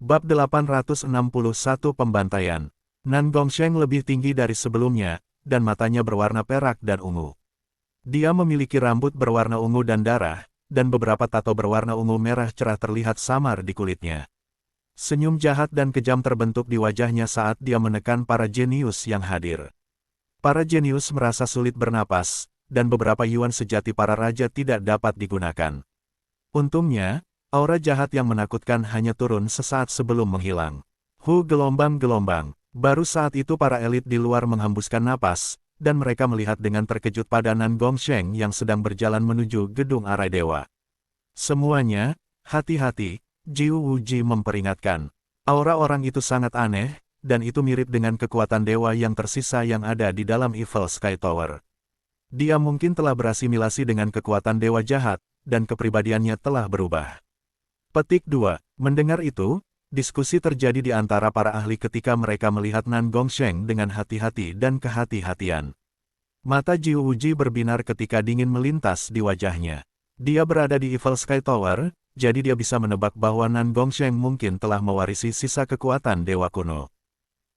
Bab 861 Pembantaian. Nan Gongsheng lebih tinggi dari sebelumnya, dan matanya berwarna perak dan ungu. Dia memiliki rambut berwarna ungu dan darah, dan beberapa tato berwarna ungu merah cerah terlihat samar di kulitnya. Senyum jahat dan kejam terbentuk di wajahnya saat dia menekan para jenius yang hadir. Para jenius merasa sulit bernapas, dan beberapa yuan sejati para raja tidak dapat digunakan. Untungnya, aura jahat yang menakutkan hanya turun sesaat sebelum menghilang. Gelombang-gelombang. Baru saat itu para elit di luar menghembuskan napas, dan mereka melihat dengan terkejut pada Nan Gongsheng yang sedang berjalan menuju gedung arai dewa. Semuanya, hati-hati, Jiu Wuji memperingatkan. Aura orang itu sangat aneh, dan itu mirip dengan kekuatan dewa yang tersisa yang ada di dalam Evil Sky Tower. Dia mungkin telah berasimilasi dengan kekuatan dewa jahat, dan kepribadiannya telah berubah. Petik 2. Mendengar itu, diskusi terjadi di antara para ahli ketika mereka melihat Nan Gongsheng dengan hati-hati dan kehati-hatian. Mata Jiu Wuji berbinar ketika dingin melintas di wajahnya. Dia berada di Evil Sky Tower, jadi dia bisa menebak bahwa Nan Gongsheng mungkin telah mewarisi sisa kekuatan dewa kuno.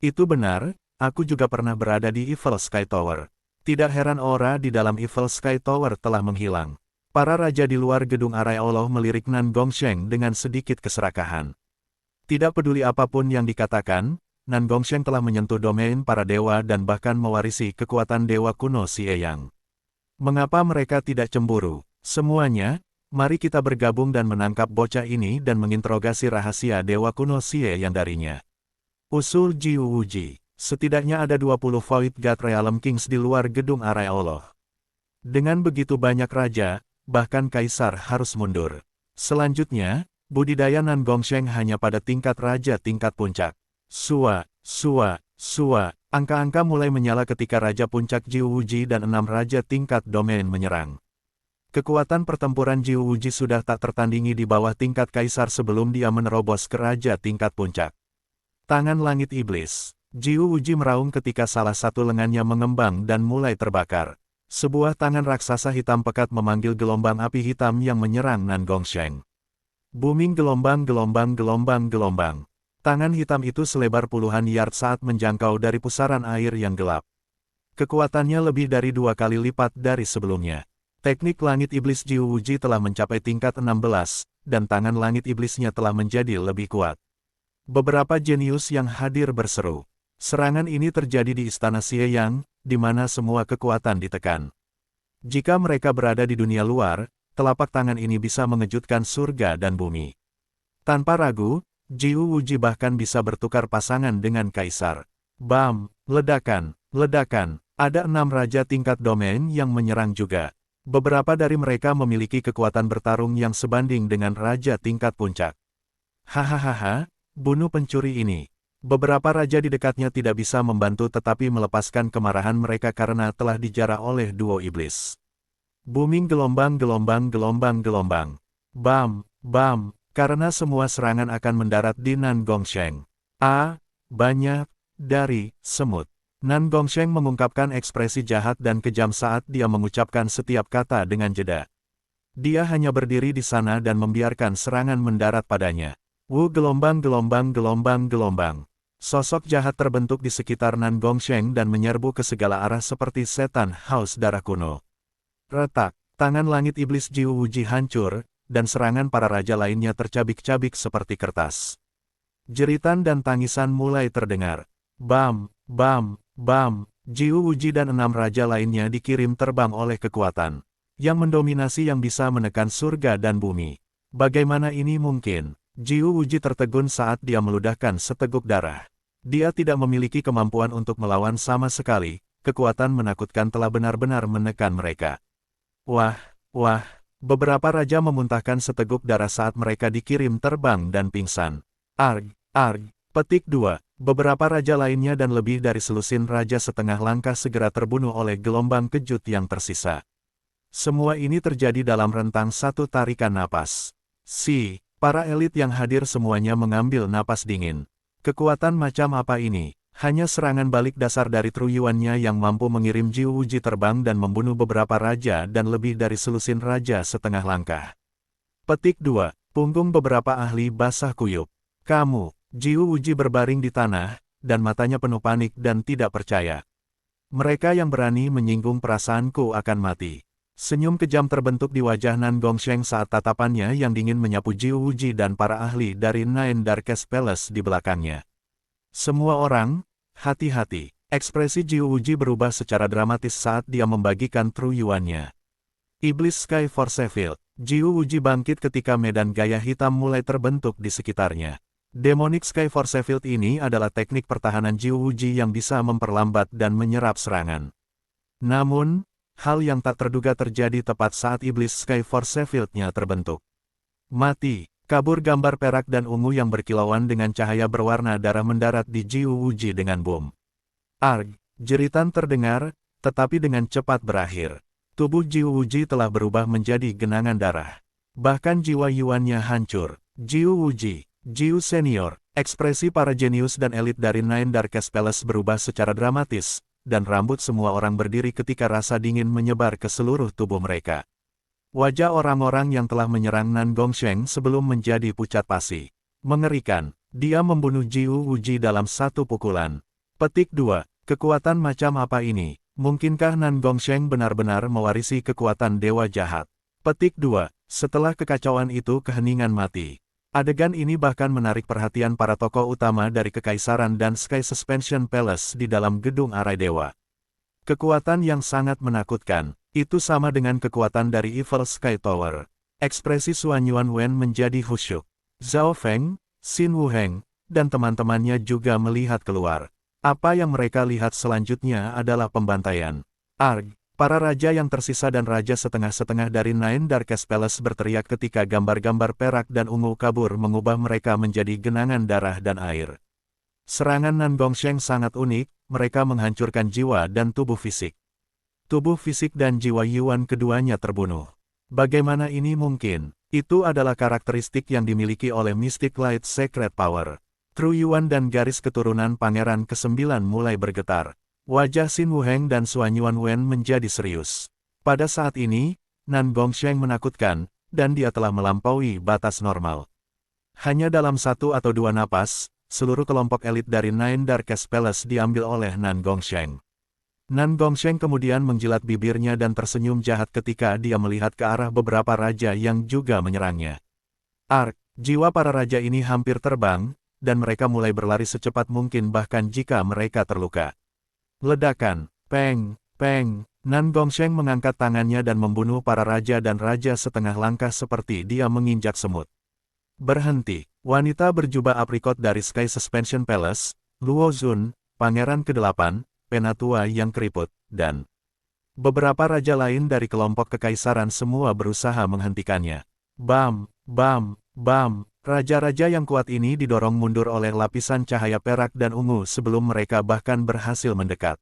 Itu benar, aku juga pernah berada di Evil Sky Tower. Tidak heran aura di dalam Evil Sky Tower telah menghilang. Para raja di luar gedung arai Allah melirik Nan Gongsheng dengan sedikit keserakahan. Tidak peduli apapun yang dikatakan, Nan Gongsheng telah menyentuh domain para dewa dan bahkan mewarisi kekuatan dewa kuno Xie Yang. Mengapa mereka tidak cemburu? Semuanya, mari kita bergabung dan menangkap bocah ini dan menginterogasi rahasia dewa kuno Xie Yang darinya. Usul Jiu Wuji. Setidaknya ada 20 Void God Realm Kings di luar gedung arai Allah. Dengan begitu banyak raja, bahkan kaisar harus mundur. Selanjutnya, budidaya Nan Gongsheng hanya pada tingkat raja tingkat puncak. Sua. Angka-angka mulai menyala ketika Raja Puncak Jiu Wuji dan 6 Raja tingkat domain menyerang. Kekuatan pertempuran Jiu Wuji sudah tak tertandingi di bawah tingkat kaisar sebelum dia menerobos ke Raja tingkat puncak. Tangan langit iblis. Jiu Wuji meraung ketika salah satu lengannya mengembang dan mulai terbakar. Sebuah tangan raksasa hitam pekat memanggil gelombang api hitam yang menyerang Nan Gongsheng. Booming gelombang. Tangan hitam itu selebar puluhan yard saat menjangkau dari pusaran air yang gelap. Kekuatannya lebih dari 2 kali lipat dari sebelumnya. Teknik langit iblis Jiu Wuji telah mencapai tingkat 16, dan tangan langit iblisnya telah menjadi lebih kuat. Beberapa jenius yang hadir berseru. Serangan ini terjadi di Istana Xie Yang, di mana semua kekuatan ditekan. Jika mereka berada di dunia luar, telapak tangan ini bisa mengejutkan surga dan bumi. Tanpa ragu, Jiu Wuji bahkan bisa bertukar pasangan dengan kaisar. Bam! Ledakan! Ada 6 raja tingkat domain yang menyerang juga. Beberapa dari mereka memiliki kekuatan bertarung yang sebanding dengan raja tingkat puncak. Hahaha, bunuh pencuri ini. Beberapa raja di dekatnya tidak bisa membantu tetapi melepaskan kemarahan mereka karena telah dijarah oleh duo iblis. Booming gelombang. Bam! Karena semua serangan akan mendarat di Nan Gongsheng. Banyak dari semut. Nan Gongsheng mengungkapkan ekspresi jahat dan kejam saat dia mengucapkan setiap kata dengan jeda. Dia hanya berdiri di sana dan membiarkan serangan mendarat padanya. Gelombang. Sosok jahat terbentuk di sekitar Nan Gongsheng dan menyerbu ke segala arah seperti setan haus darah kuno. Retak, tangan langit iblis Jiu Wuji hancur, dan serangan para raja lainnya tercabik-cabik seperti kertas. Jeritan dan tangisan mulai terdengar. Bam! Jiu Wuji dan 6 raja lainnya dikirim terbang oleh kekuatan yang mendominasi yang bisa menekan surga dan bumi. Bagaimana ini mungkin? Jiu Wuji tertegun saat dia meludahkan seteguk darah. Dia tidak memiliki kemampuan untuk melawan sama sekali, kekuatan menakutkan telah benar-benar menekan mereka. Wah, beberapa raja memuntahkan seteguk darah saat mereka dikirim terbang dan pingsan. Arg. Petik 2. Beberapa raja lainnya dan lebih dari selusin raja setengah langkah segera terbunuh oleh gelombang kejut yang tersisa. Semua ini terjadi dalam rentang satu tarikan napas. Para elit yang hadir semuanya mengambil napas dingin. Kekuatan macam apa ini? Hanya serangan balik dasar dari truyuannya yang mampu mengirim Jiu Wuji terbang dan membunuh beberapa raja dan lebih dari selusin raja setengah langkah. Petik 2. Punggung beberapa ahli basah kuyup. Kamu, Jiu Wuji berbaring di tanah, dan matanya penuh panik dan tidak percaya. Mereka yang berani menyinggung perasaanku akan mati. Senyum kejam terbentuk di wajah Nan Gongsheng saat tatapannya yang dingin menyapu Jiu Wuji dan para ahli dari Nine Darkest Palace di belakangnya. Semua orang, hati-hati. Ekspresi Jiu Wuji berubah secara dramatis saat dia membagikan True Yuan-nya. Iblis Sky Force Field. Jiu Wuji bangkit ketika medan gaya hitam mulai terbentuk di sekitarnya. Demonic Sky Force Field ini adalah teknik pertahanan Jiu Wuji yang bisa memperlambat dan menyerap serangan. Namun, hal yang tak terduga terjadi tepat saat Iblis Sky Force Field-nya terbentuk. Mati, kabur gambar perak dan ungu yang berkilauan dengan cahaya berwarna darah mendarat di Jiu Wuji dengan bom. Arg, jeritan terdengar, tetapi dengan cepat berakhir. Tubuh Jiu Wuji telah berubah menjadi genangan darah. Bahkan jiwa Yuan-nya hancur. Jiu Wuji, Jiu Senior, ekspresi para jenius dan elit dari Nine Darkest Palace berubah secara dramatis, dan rambut semua orang berdiri ketika rasa dingin menyebar ke seluruh tubuh mereka. Wajah orang-orang yang telah menyerang Nan Gongsheng sebelum menjadi pucat pasi. Mengerikan, dia membunuh Jiu Wuji dalam satu pukulan. Petik 2. Kekuatan macam apa ini? Mungkinkah Nan Gongsheng benar-benar mewarisi kekuatan dewa jahat? Petik 2. Setelah kekacauan itu keheningan mati. Adegan ini bahkan menarik perhatian para tokoh utama dari Kekaisaran dan Sky Suspension Palace di dalam gedung Arai Dewa. Kekuatan yang sangat menakutkan, itu sama dengan kekuatan dari Evil Sky Tower. Ekspresi Suan Yuanwen menjadi khusyuk. Zhao Feng, Xin Wuheng, dan teman-temannya juga melihat keluar. Apa yang mereka lihat selanjutnya adalah pembantaian. Arg, para raja yang tersisa dan raja setengah-setengah dari Nine Darkest Palace berteriak ketika gambar-gambar perak dan ungu kabur mengubah mereka menjadi genangan darah dan air. Serangan Nan Gongsheng sangat unik, mereka menghancurkan jiwa dan tubuh fisik. Tubuh fisik dan jiwa Yuan keduanya terbunuh. Bagaimana ini mungkin? Itu adalah karakteristik yang dimiliki oleh Mystic Light Secret Power. True Yuan dan garis keturunan Pangeran ke-9 mulai bergetar. Wajah Xin Wuheng dan Suan Yuanwen menjadi serius. Pada saat ini, Nan Gongsheng menakutkan, dan dia telah melampaui batas normal. Hanya dalam 1 atau 2 napas, seluruh kelompok elit dari Nine Darkest Palace diambil oleh Nan Gongsheng. Nan Gongsheng kemudian menjilat bibirnya dan tersenyum jahat ketika dia melihat ke arah beberapa raja yang juga menyerangnya. Arg, jiwa para raja ini hampir terbang, dan mereka mulai berlari secepat mungkin bahkan jika mereka terluka. Ledakan, peng, peng, Nan Gongsheng mengangkat tangannya dan membunuh para raja dan raja setengah langkah seperti dia menginjak semut. Berhenti, wanita berjubah aprikot dari Sky Suspension Palace, Luo Zun, Pangeran ke-8, Penatua yang keriput, dan beberapa raja lain dari kelompok kekaisaran semua berusaha menghentikannya. Bam, bam, bam. Raja-raja yang kuat ini didorong mundur oleh lapisan cahaya perak dan ungu sebelum mereka bahkan berhasil mendekat.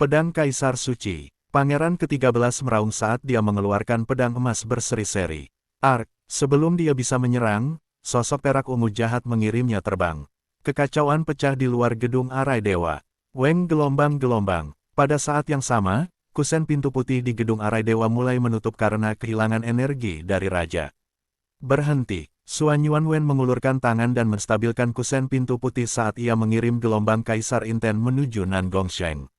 Pedang Kaisar Suci. Pangeran ke-13 meraung saat dia mengeluarkan pedang emas berseri-seri. Arg, sebelum dia bisa menyerang, sosok perak ungu jahat mengirimnya terbang. Kekacauan pecah di luar gedung Arai Dewa. Weng gelombang-gelombang. Pada saat yang sama, kusen pintu putih di gedung Arai Dewa mulai menutup karena kehilangan energi dari raja. Berhenti. Suan Yuanwen mengulurkan tangan dan menstabilkan kusen pintu putih saat ia mengirim gelombang Kaisar Inten menuju Nan Gongsheng.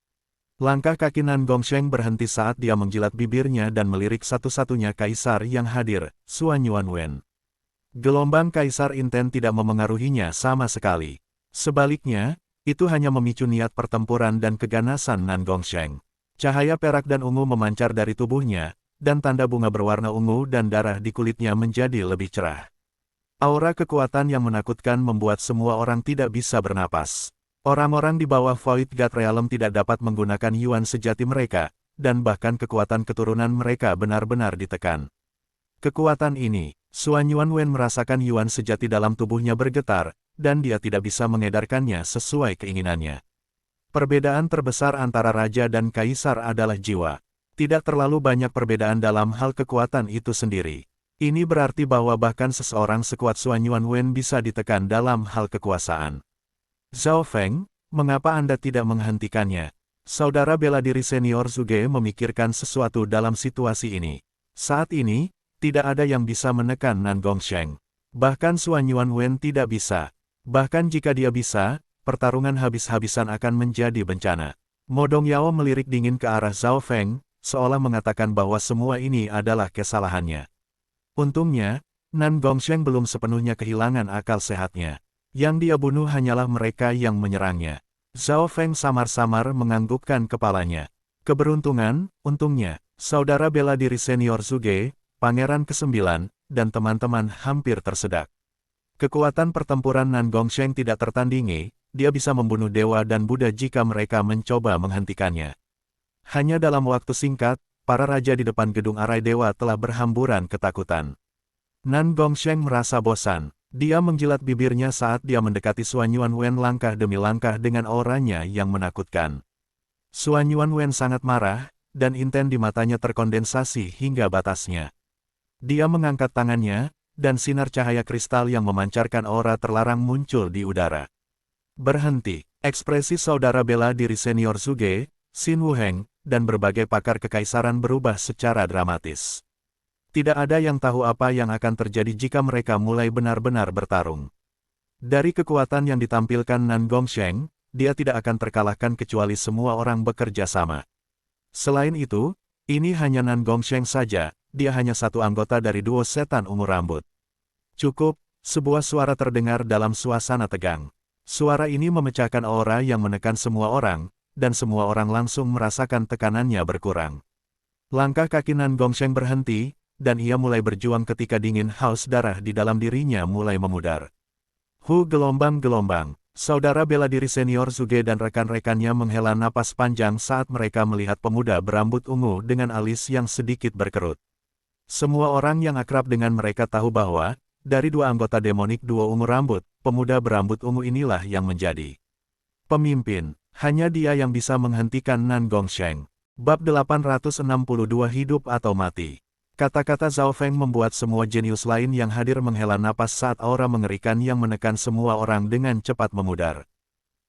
Langkah kaki Nan Gongsheng berhenti saat dia menjilat bibirnya dan melirik satu-satunya Kaisar yang hadir, Suan Yuanwen. Gelombang Kaisar Inten tidak memengaruhinya sama sekali. Sebaliknya, itu hanya memicu niat pertempuran dan keganasan Nan Gongsheng. Cahaya perak dan ungu memancar dari tubuhnya, dan tanda bunga berwarna ungu dan darah di kulitnya menjadi lebih cerah. Aura kekuatan yang menakutkan membuat semua orang tidak bisa bernapas. Orang-orang di bawah Void God Realm tidak dapat menggunakan Yuan sejati mereka, dan bahkan kekuatan keturunan mereka benar-benar ditekan. Kekuatan ini, Suan Yuanwen merasakan Yuan sejati dalam tubuhnya bergetar, dan dia tidak bisa mengedarkannya sesuai keinginannya. Perbedaan terbesar antara raja dan kaisar adalah jiwa. Tidak terlalu banyak perbedaan dalam hal kekuatan itu sendiri. Ini berarti bahwa bahkan seseorang sekuat Suan Yuanwen bisa ditekan dalam hal kekuasaan. Zhao Feng, mengapa Anda tidak menghentikannya? Saudara bela diri senior Zhuge memikirkan sesuatu dalam situasi ini. Saat ini, tidak ada yang bisa menekan Nan Gongsheng. Bahkan Suan Yuanwen tidak bisa. Bahkan jika dia bisa, pertarungan habis-habisan akan menjadi bencana. Mo Dongyao melirik dingin ke arah Zhao Feng, seolah mengatakan bahwa semua ini adalah kesalahannya. Untungnya, Nan Gongsheng belum sepenuhnya kehilangan akal sehatnya. Yang dia bunuh hanyalah mereka yang menyerangnya. Zhao Feng samar-samar menganggukkan kepalanya. Keberuntungan, untungnya, saudara bela diri senior Zhuge, Pangeran ke-9, dan teman-teman hampir tersedak. Kekuatan pertempuran Nan Gongsheng tidak tertandingi, dia bisa membunuh dewa dan Buddha jika mereka mencoba menghentikannya. Hanya dalam waktu singkat, para raja di depan gedung arai dewa telah berhamburan ketakutan. Nan Gongsheng merasa bosan. Dia menjilat bibirnya saat dia mendekati Suan Yuanwen langkah demi langkah dengan auranya yang menakutkan. Suan Yuanwen sangat marah, dan inten di matanya terkondensasi hingga batasnya. Dia mengangkat tangannya, dan sinar cahaya kristal yang memancarkan aura terlarang muncul di udara. Berhenti, ekspresi saudara bela diri senior Zhuge, Xin Wuheng, dan berbagai pakar kekaisaran berubah secara dramatis. Tidak ada yang tahu apa yang akan terjadi jika mereka mulai benar-benar bertarung. Dari kekuatan yang ditampilkan Nan Gongsheng, dia tidak akan terkalahkan kecuali semua orang bekerja sama. Selain itu, ini hanya Nan Gongsheng saja. Dia hanya satu anggota dari duo setan ungu rambut. Cukup, sebuah suara terdengar dalam suasana tegang. Suara ini memecahkan aura yang menekan semua orang, dan semua orang langsung merasakan tekanannya berkurang. Langkah kaki Nan Gongsheng berhenti, dan ia mulai berjuang ketika dingin haus darah di dalam dirinya mulai memudar. Gelombang-gelombang. Saudara bela diri senior Zhuge dan rekan-rekannya menghela napas panjang saat mereka melihat pemuda berambut ungu dengan alis yang sedikit berkerut. Semua orang yang akrab dengan mereka tahu bahwa, dari dua anggota demonik duo ungu rambut, pemuda berambut ungu inilah yang menjadi pemimpin. Hanya dia yang bisa menghentikan Nan Gongsheng. Bab 862 Hidup atau Mati. Kata-kata Zhao Feng membuat semua jenius lain yang hadir menghela napas saat aura mengerikan yang menekan semua orang dengan cepat memudar.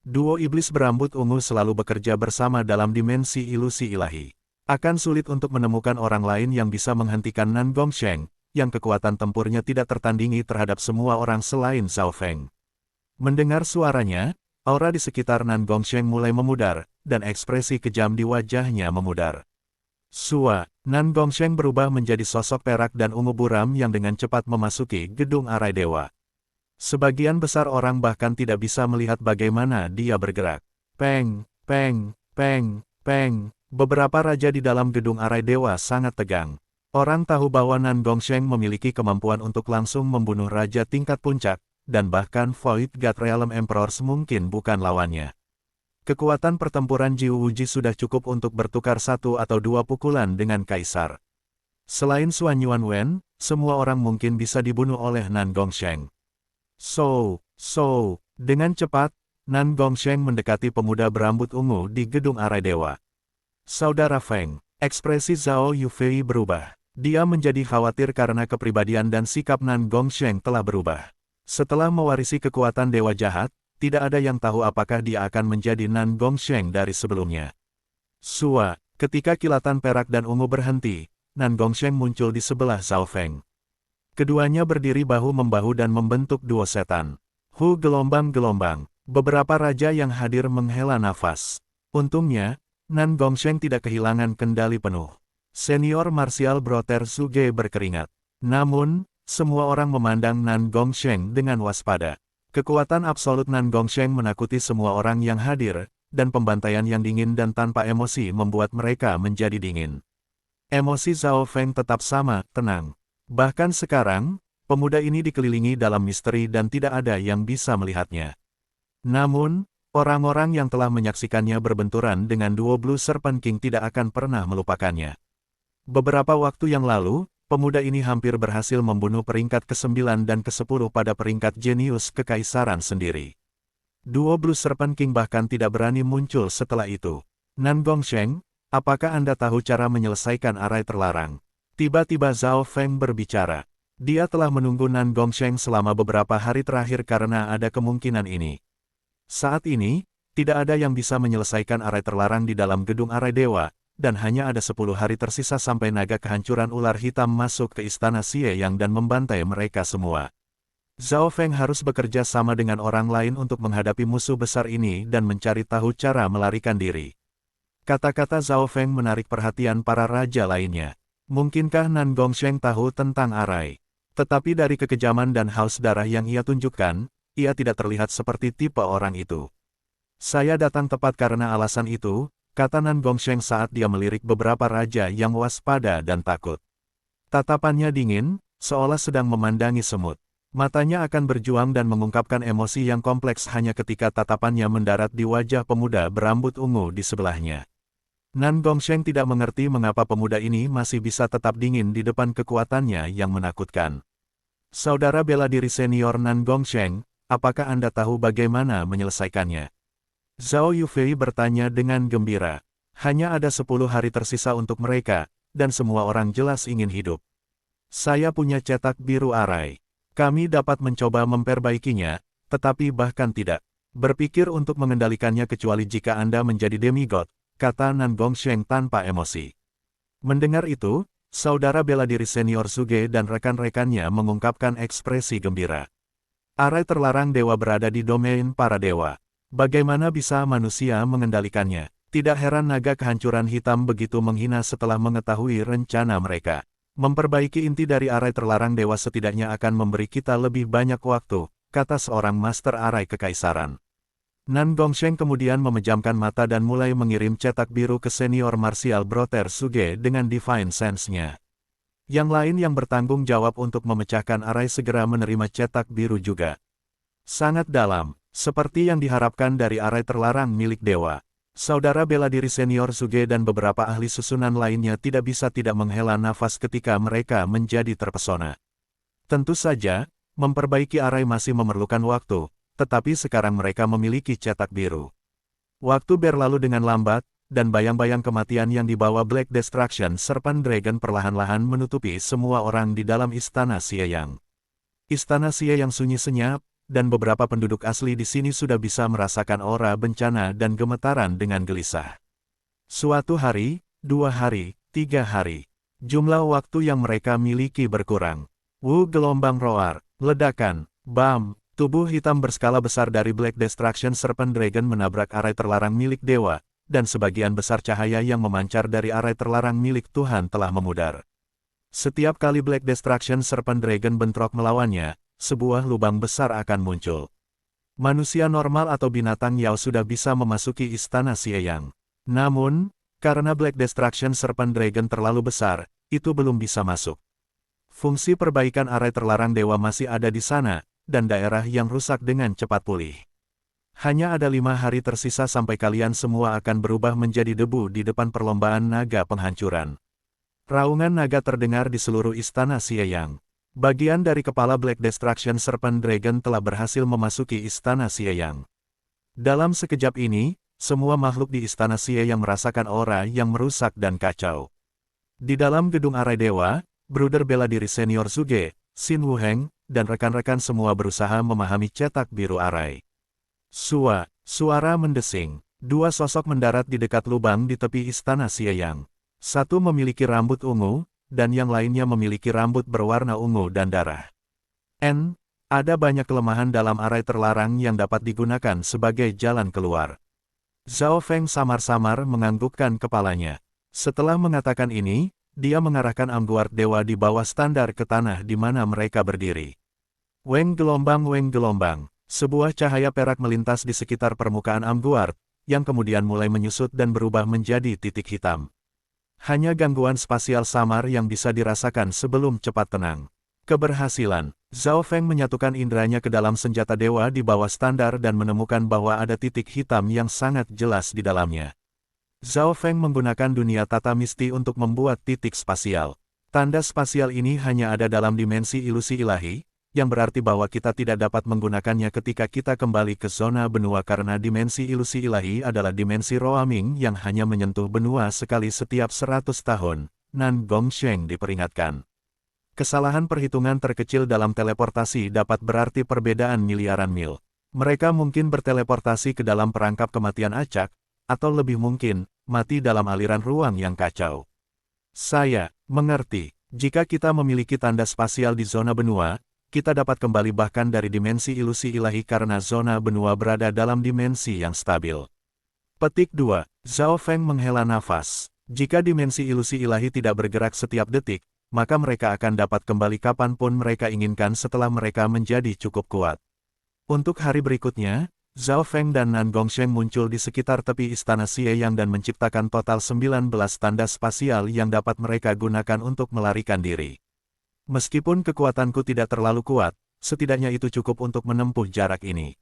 Duo iblis berambut ungu selalu bekerja bersama dalam dimensi ilusi ilahi. Akan sulit untuk menemukan orang lain yang bisa menghentikan Nan Gongsheng, yang kekuatan tempurnya tidak tertandingi terhadap semua orang selain Zhao Feng. Mendengar suaranya, aura di sekitar Nan Gongsheng mulai memudar, dan ekspresi kejam di wajahnya memudar. Nan Gongsheng berubah menjadi sosok perak dan ungu buram yang dengan cepat memasuki gedung arai dewa. Sebagian besar orang bahkan tidak bisa melihat bagaimana dia bergerak. Peng, peng, peng, peng. Beberapa raja di dalam gedung arai dewa sangat tegang. Orang tahu bahwa Nan Gongsheng memiliki kemampuan untuk langsung membunuh raja tingkat puncak, dan bahkan Void God Realm Emperors mungkin bukan lawannya. Kekuatan pertempuran Jiu Wuji sudah cukup untuk bertukar satu atau dua pukulan dengan kaisar. Selain Suan Yuanwen, semua orang mungkin bisa dibunuh oleh Nan Gongsheng. Dengan cepat, Nan Gongsheng mendekati pemuda berambut ungu di gedung arai dewa. Saudara Feng, ekspresi Zhao Yufei berubah. Dia menjadi khawatir karena kepribadian dan sikap Nan Gongsheng telah berubah. Setelah mewarisi kekuatan dewa jahat, tidak ada yang tahu apakah dia akan menjadi Nan Gongsheng dari sebelumnya. Ketika kilatan perak dan ungu berhenti, Nan Gongsheng muncul di sebelah Zhao Feng. Keduanya berdiri bahu-membahu dan membentuk duo setan. Gelombang-gelombang. Beberapa raja yang hadir menghela nafas. Untungnya, Nan Gongsheng tidak kehilangan kendali penuh. Senior Martial Brother Zhuge berkeringat. Namun, semua orang memandang Nan Gongsheng dengan waspada. Kekuatan absolut Nan Gongsheng menakuti semua orang yang hadir, dan pembantaian yang dingin dan tanpa emosi membuat mereka menjadi dingin. Emosi Zhao Feng tetap sama, tenang. Bahkan sekarang, pemuda ini dikelilingi dalam misteri dan tidak ada yang bisa melihatnya. Namun, orang-orang yang telah menyaksikannya berbenturan dengan duo Blue Serpent King tidak akan pernah melupakannya. Beberapa waktu yang lalu, pemuda ini hampir berhasil membunuh peringkat ke-9 dan ke-10 pada peringkat jenius kekaisaran sendiri. Duo Blue Serpent King bahkan tidak berani muncul setelah itu. Nan Gongsheng, apakah Anda tahu cara menyelesaikan arai terlarang? Tiba-tiba Zhao Feng berbicara. Dia telah menunggu Nan Gongsheng selama beberapa hari terakhir karena ada kemungkinan ini. Saat ini, tidak ada yang bisa menyelesaikan arai terlarang di dalam gedung arai dewa, dan hanya ada 10 hari tersisa sampai naga kehancuran ular hitam masuk ke istana Xie Yang dan membantai mereka semua. Zhao Feng harus bekerja sama dengan orang lain untuk menghadapi musuh besar ini dan mencari tahu cara melarikan diri. Kata-kata Zhao Feng menarik perhatian para raja lainnya. Mungkinkah Nan Gongsheng tahu tentang Arai? Tetapi dari kekejaman dan haus darah yang ia tunjukkan, ia tidak terlihat seperti tipe orang itu. Saya datang tepat karena alasan itu, kata Nan Gongsheng saat dia melirik beberapa raja yang waspada dan takut. Tatapannya dingin, seolah sedang memandangi semut. Matanya akan berjuang dan mengungkapkan emosi yang kompleks hanya ketika tatapannya mendarat di wajah pemuda berambut ungu di sebelahnya. Nan Gongsheng tidak mengerti mengapa pemuda ini masih bisa tetap dingin di depan kekuatannya yang menakutkan. Saudara bela diri senior Nan Gongsheng, apakah Anda tahu bagaimana menyelesaikannya? Zhao Yufei bertanya dengan gembira. Hanya ada 10 hari tersisa untuk mereka, dan semua orang jelas ingin hidup. Saya punya cetak biru Arai. Kami dapat mencoba memperbaikinya, tetapi bahkan tidak berpikir untuk mengendalikannya kecuali jika Anda menjadi demigod, kata Nan Gongsheng tanpa emosi. Mendengar itu, saudara bela diri senior Suge dan rekan-rekannya mengungkapkan ekspresi gembira. Arai terlarang dewa berada di domain para dewa. Bagaimana bisa manusia mengendalikannya? Tidak heran naga kehancuran hitam begitu menghina setelah mengetahui rencana mereka. Memperbaiki inti dari Arai terlarang dewa setidaknya akan memberi kita lebih banyak waktu, kata seorang master Arai kekaisaran. Nan Gongsheng kemudian memejamkan mata dan mulai mengirim cetak biru ke senior martial Brother Suge dengan Divine Sense-nya. Yang lain yang bertanggung jawab untuk memecahkan Arai segera menerima cetak biru juga. Sangat dalam, seperti yang diharapkan dari Arai terlarang milik dewa. Saudara bela diri senior Suge dan beberapa ahli susunan lainnya tidak bisa tidak menghela nafas ketika mereka menjadi terpesona. Tentu saja, memperbaiki Arai masih memerlukan waktu, tetapi sekarang mereka memiliki cetak biru. Waktu berlalu dengan lambat, dan bayang-bayang kematian yang dibawa Black Destruction Serpent Dragon perlahan-lahan menutupi semua orang di dalam Istana Xieyang. Istana Xieyang sunyi senyap, dan beberapa penduduk asli di sini sudah bisa merasakan aura bencana dan gemetaran dengan gelisah. Suatu hari, 2 hari, 3 hari. Jumlah waktu yang mereka miliki berkurang. Gelombang roar, ledakan, bam, tubuh hitam berskala besar dari Black Destruction Serpent Dragon menabrak Arai terlarang milik dewa, dan sebagian besar cahaya yang memancar dari Arai terlarang milik Tuhan telah memudar. Setiap kali Black Destruction Serpent Dragon bentrok melawannya, sebuah lubang besar akan muncul. Manusia normal atau binatang Yao sudah bisa memasuki Istana Xieyang. Namun, karena Black Destruction Serpent Dragon terlalu besar, itu belum bisa masuk. Fungsi perbaikan Arai terlarang dewa masih ada di sana, dan daerah yang rusak dengan cepat pulih. Hanya ada 5 hari tersisa sampai kalian semua akan berubah menjadi debu di depan perlombaan naga penghancuran. Raungan naga terdengar di seluruh Istana Xieyang. Bagian dari kepala Black Destruction Serpent Dragon telah berhasil memasuki Istana Xieyang. Dalam sekejap ini, semua makhluk di Istana Xieyang merasakan aura yang merusak dan kacau. Di dalam gedung Arai Dewa, bruder bela diri senior Suge, Xin Wuheng, dan rekan-rekan semua berusaha memahami cetak biru Arai. Suara mendesing. 2 sosok mendarat di dekat lubang di tepi Istana Xieyang. Satu memiliki rambut ungu, dan yang lainnya memiliki rambut berwarna ungu dan darah. Ada banyak kelemahan dalam Arai terlarang yang dapat digunakan sebagai jalan keluar. Zhao Feng samar-samar menganggukkan kepalanya. Setelah mengatakan ini, dia mengarahkan Amguard Dewa di bawah standar ke tanah di mana mereka berdiri. Weng gelombang, sebuah cahaya perak melintas di sekitar permukaan Amguard, yang kemudian mulai menyusut dan berubah menjadi titik hitam. Hanya gangguan spasial samar yang bisa dirasakan sebelum cepat tenang. Keberhasilan. Zhao Feng menyatukan indranya ke dalam senjata dewa di bawah standar dan menemukan bahwa ada titik hitam yang sangat jelas di dalamnya. Zhao Feng menggunakan dunia tata misti untuk membuat titik spasial. Tanda spasial ini hanya ada dalam dimensi ilusi ilahi, yang berarti bahwa kita tidak dapat menggunakannya ketika kita kembali ke zona benua karena dimensi ilusi ilahi adalah dimensi Roaming yang hanya menyentuh benua sekali setiap 100 tahun, Nan Gongsheng diperingatkan. Kesalahan perhitungan terkecil dalam teleportasi dapat berarti perbedaan miliaran mil. Mereka mungkin berteleportasi ke dalam perangkap kematian acak, atau lebih mungkin, mati dalam aliran ruang yang kacau. Saya mengerti, jika kita memiliki tanda spasial di zona benua, kita dapat kembali bahkan dari dimensi ilusi ilahi karena zona benua berada dalam dimensi yang stabil. Petik 2. Zhao Feng menghela nafas. Jika dimensi ilusi ilahi tidak bergerak setiap detik, maka mereka akan dapat kembali kapanpun mereka inginkan setelah mereka menjadi cukup kuat. Untuk hari berikutnya, Zhao Feng dan Nan Gongsheng muncul di sekitar tepi istana Xie Yang dan menciptakan total 19 tanda spasial yang dapat mereka gunakan untuk melarikan diri. Meskipun kekuatanku tidak terlalu kuat, setidaknya itu cukup untuk menempuh jarak ini.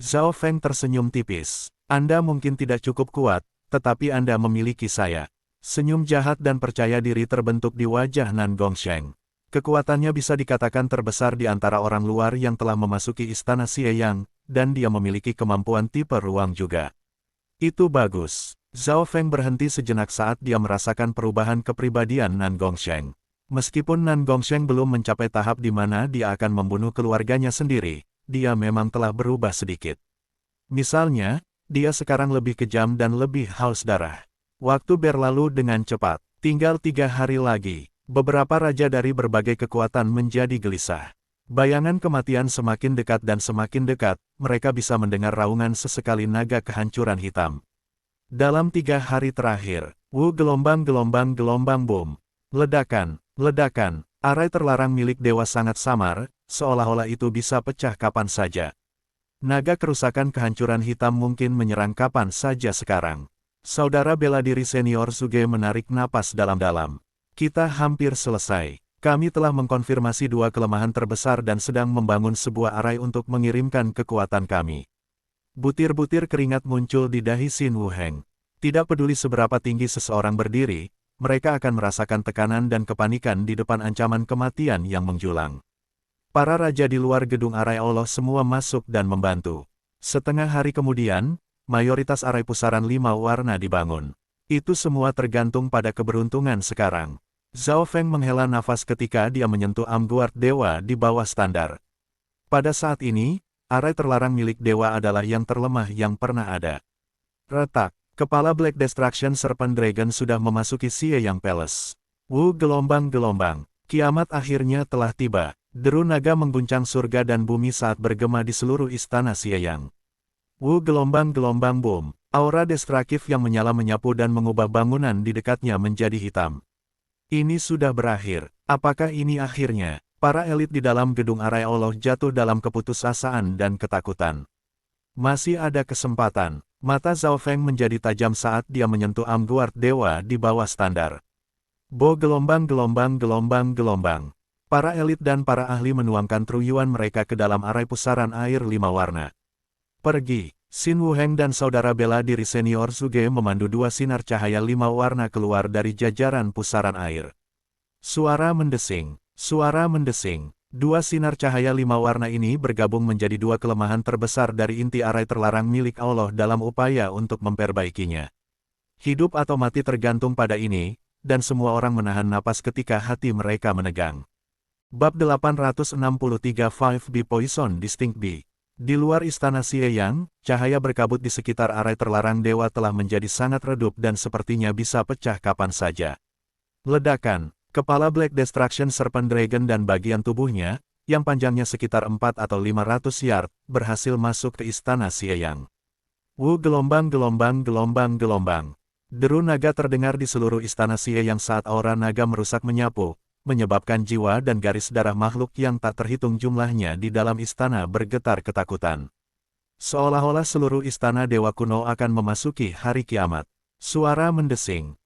Zhao Feng tersenyum tipis. Anda mungkin tidak cukup kuat, tetapi Anda memiliki saya. Senyum jahat dan percaya diri terbentuk di wajah Nan Gongsheng. Kekuatannya bisa dikatakan terbesar di antara orang luar yang telah memasuki istana Xie Yang, dan dia memiliki kemampuan tipe ruang juga. Itu bagus. Zhao Feng berhenti sejenak saat dia merasakan perubahan kepribadian Nan Gongsheng. Meskipun Nan Gongsheng belum mencapai tahap di mana dia akan membunuh keluarganya sendiri, dia memang telah berubah sedikit. Misalnya, dia sekarang lebih kejam dan lebih haus darah. Waktu berlalu dengan cepat. Tinggal 3 hari lagi. Beberapa raja dari berbagai kekuatan menjadi gelisah. Bayangan kematian semakin dekat dan semakin dekat, mereka bisa mendengar raungan sesekali naga kehancuran hitam. Dalam 3 hari terakhir, gelombang boom. Ledakan, arai terlarang milik dewa sangat samar, seolah-olah itu bisa pecah kapan saja. Naga kerusakan kehancuran hitam mungkin menyerang kapan saja sekarang. Saudara bela diri senior Suge menarik napas dalam-dalam. Kita hampir selesai. Kami telah mengkonfirmasi 2 kelemahan terbesar dan sedang membangun sebuah arai untuk mengirimkan kekuatan kami. Butir-butir keringat muncul di dahi Xin Wuheng. Tidak peduli seberapa tinggi seseorang berdiri, mereka akan merasakan tekanan dan kepanikan di depan ancaman kematian yang menjulang. Para raja di luar gedung arai Allah semua masuk dan membantu. Setengah hari kemudian, mayoritas arai pusaran 5 warna dibangun. Itu semua tergantung pada keberuntungan sekarang. Zhao Feng menghela nafas ketika dia menyentuh Amguard Dewa di bawah standar. Pada saat ini, arai terlarang milik Dewa adalah yang terlemah yang pernah ada. Retak, kepala Black Destruction Serpent Dragon sudah memasuki Xie Yang Palace. Gelombang, kiamat akhirnya telah tiba. Deru naga mengguncang surga dan bumi saat bergema di seluruh istana Xie Yang. Gelombang boom. Aura destruktif yang menyala menyapu dan mengubah bangunan di dekatnya menjadi hitam. Ini sudah berakhir. Apakah ini akhirnya? Para elit di dalam gedung arai Allah jatuh dalam keputusasaan dan ketakutan. Masih ada kesempatan. Mata Zhao Feng menjadi tajam saat dia menyentuh Amguard Dewa di bawah standar. Gelombang. Para elit dan para ahli menuangkan truyuan mereka ke dalam arai pusaran air 5 warna. Pergi. Xin Wuheng dan saudara bela diri senior Suge memandu 2 sinar cahaya 5 warna keluar dari jajaran pusaran air. Suara mendesing. 2 sinar cahaya 5 warna ini bergabung menjadi 2 kelemahan terbesar dari inti arai terlarang milik Allah dalam upaya untuk memperbaikinya. Hidup atau mati tergantung pada ini, dan semua orang menahan napas ketika hati mereka menegang. Bab 863 5B Poison Distinct B. Di luar istana Xie Yang, cahaya berkabut di sekitar arai terlarang dewa telah menjadi sangat redup dan sepertinya bisa pecah kapan saja. Ledakan, kepala Black Destruction Serpent Dragon dan bagian tubuhnya, yang panjangnya sekitar 4 atau 500 yard, berhasil masuk ke istana Xie Yang. Gelombang. Deru naga terdengar di seluruh istana Xie Yang saat aura naga merusak menyapu, menyebabkan jiwa dan garis darah makhluk yang tak terhitung jumlahnya di dalam istana bergetar ketakutan. Seolah-olah seluruh istana dewa kuno akan memasuki hari kiamat. Suara mendesing.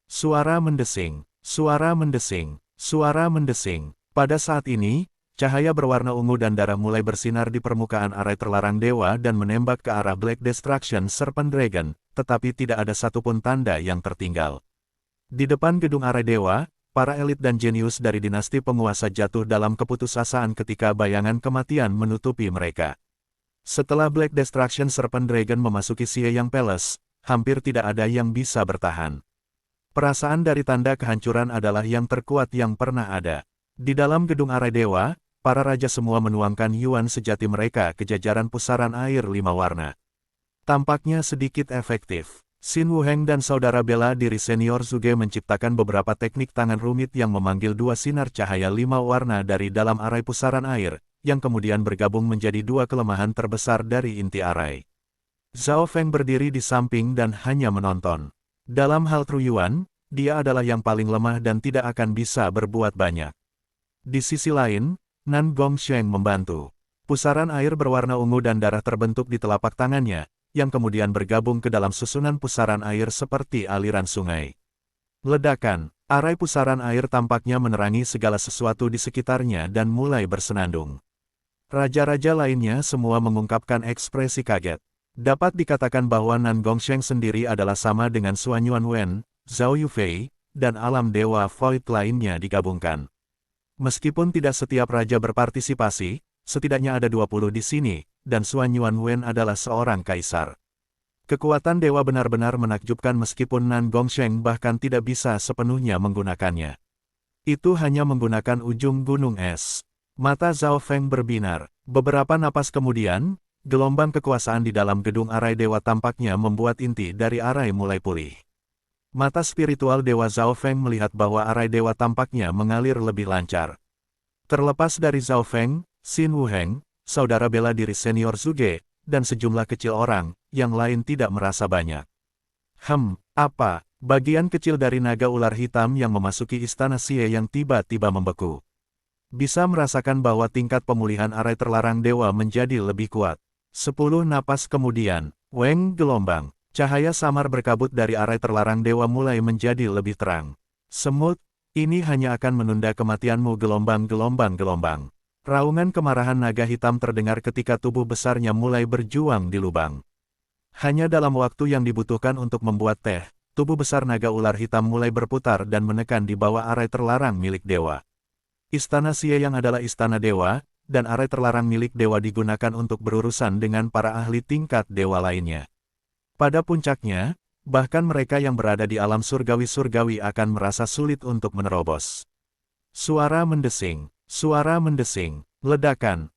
Pada saat ini, cahaya berwarna ungu dan darah mulai bersinar di permukaan arai terlarang dewa dan menembak ke arah Black Destruction Serpent Dragon, tetapi tidak ada satupun tanda yang tertinggal. Di depan gedung arai dewa, para elit dan jenius dari dinasti penguasa jatuh dalam keputusasaan ketika bayangan kematian menutupi mereka. Setelah Black Destruction Serpent Dragon memasuki Xie Yang Palace, hampir tidak ada yang bisa bertahan. Perasaan dari tanda kehancuran adalah yang terkuat yang pernah ada. Di dalam gedung arai dewa, para raja semua menuangkan yuan sejati mereka ke jajaran pusaran air 5 warna. Tampaknya sedikit efektif. Xin Wuheng dan saudara bela diri senior Suge menciptakan beberapa teknik tangan rumit yang memanggil 2 sinar cahaya 5 warna dari dalam arai pusaran air, yang kemudian bergabung menjadi dua kelemahan terbesar dari inti arai. Zhao Feng berdiri di samping dan hanya menonton. Dalam hal Truyuan, dia adalah yang paling lemah dan tidak akan bisa berbuat banyak. Di sisi lain, Nan Gongsheng membantu. Pusaran air berwarna ungu dan darah terbentuk di telapak tangannya, yang kemudian bergabung ke dalam susunan pusaran air seperti aliran sungai. Ledakan, arai pusaran air tampaknya menerangi segala sesuatu di sekitarnya dan mulai bersenandung. Raja-raja lainnya semua mengungkapkan ekspresi kaget. Dapat dikatakan bahwa Nan Gongsheng sendiri adalah sama dengan Suan Yuanwen, Zhao Yufei, dan alam dewa Void lainnya digabungkan. Meskipun tidak setiap raja berpartisipasi, setidaknya ada 20 di sini, dan Suan Yuanwen adalah seorang kaisar. Kekuatan dewa benar-benar menakjubkan meskipun Nan Gongsheng bahkan tidak bisa sepenuhnya menggunakannya. Itu hanya menggunakan ujung gunung es. Mata Zhao Feng berbinar. Beberapa napas kemudian, gelombang kekuasaan di dalam gedung arai dewa tampaknya membuat inti dari arai mulai pulih. Mata spiritual Dewa Zhao Feng melihat bahwa arai dewa tampaknya mengalir lebih lancar. Terlepas dari Zhao Feng, Xin Wuheng, saudara bela diri senior Zhuge, dan sejumlah kecil orang, yang lain tidak merasa banyak. Apa? Bagian kecil dari naga ular hitam yang memasuki istana Xie yang tiba-tiba membeku. Bisa merasakan bahwa tingkat pemulihan arai terlarang dewa menjadi lebih kuat. 10 napas kemudian, Weng gelombang. Cahaya samar berkabut dari arai terlarang dewa mulai menjadi lebih terang. Semut, ini hanya akan menunda kematianmu gelombang-gelombang-gelombang. Raungan kemarahan naga hitam terdengar ketika tubuh besarnya mulai berjuang di lubang. Hanya dalam waktu yang dibutuhkan untuk membuat teh, tubuh besar naga ular hitam mulai berputar dan menekan di bawah arai terlarang milik dewa. Istana Xie yang adalah istana dewa, dan arai terlarang milik dewa digunakan untuk berurusan dengan para ahli tingkat dewa lainnya. Pada puncaknya, bahkan mereka yang berada di alam surgawi-surgawi akan merasa sulit untuk menerobos. Suara mendesing, ledakan,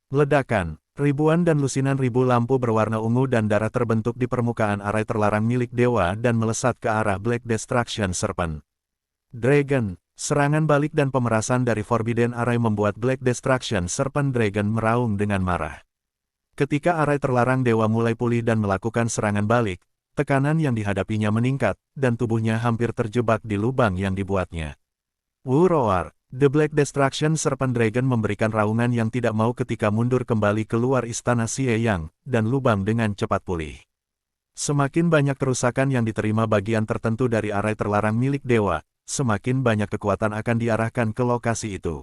ribuan dan lusinan ribu lampu berwarna ungu dan darah terbentuk di permukaan arai terlarang milik dewa dan melesat ke arah Black Destruction Serpent Dragon. Serangan balik dan pemerasan dari Forbidden Arai membuat Black Destruction Serpent Dragon meraung dengan marah. Ketika arai terlarang dewa mulai pulih dan melakukan serangan balik, tekanan yang dihadapinya meningkat, dan tubuhnya hampir terjebak di lubang yang dibuatnya. Wu roar, The Black Destruction Serpent Dragon memberikan raungan yang tidak mau ketika mundur kembali keluar istana Xie Yang, dan lubang dengan cepat pulih. Semakin banyak kerusakan yang diterima bagian tertentu dari arai terlarang milik dewa, semakin banyak kekuatan akan diarahkan ke lokasi itu.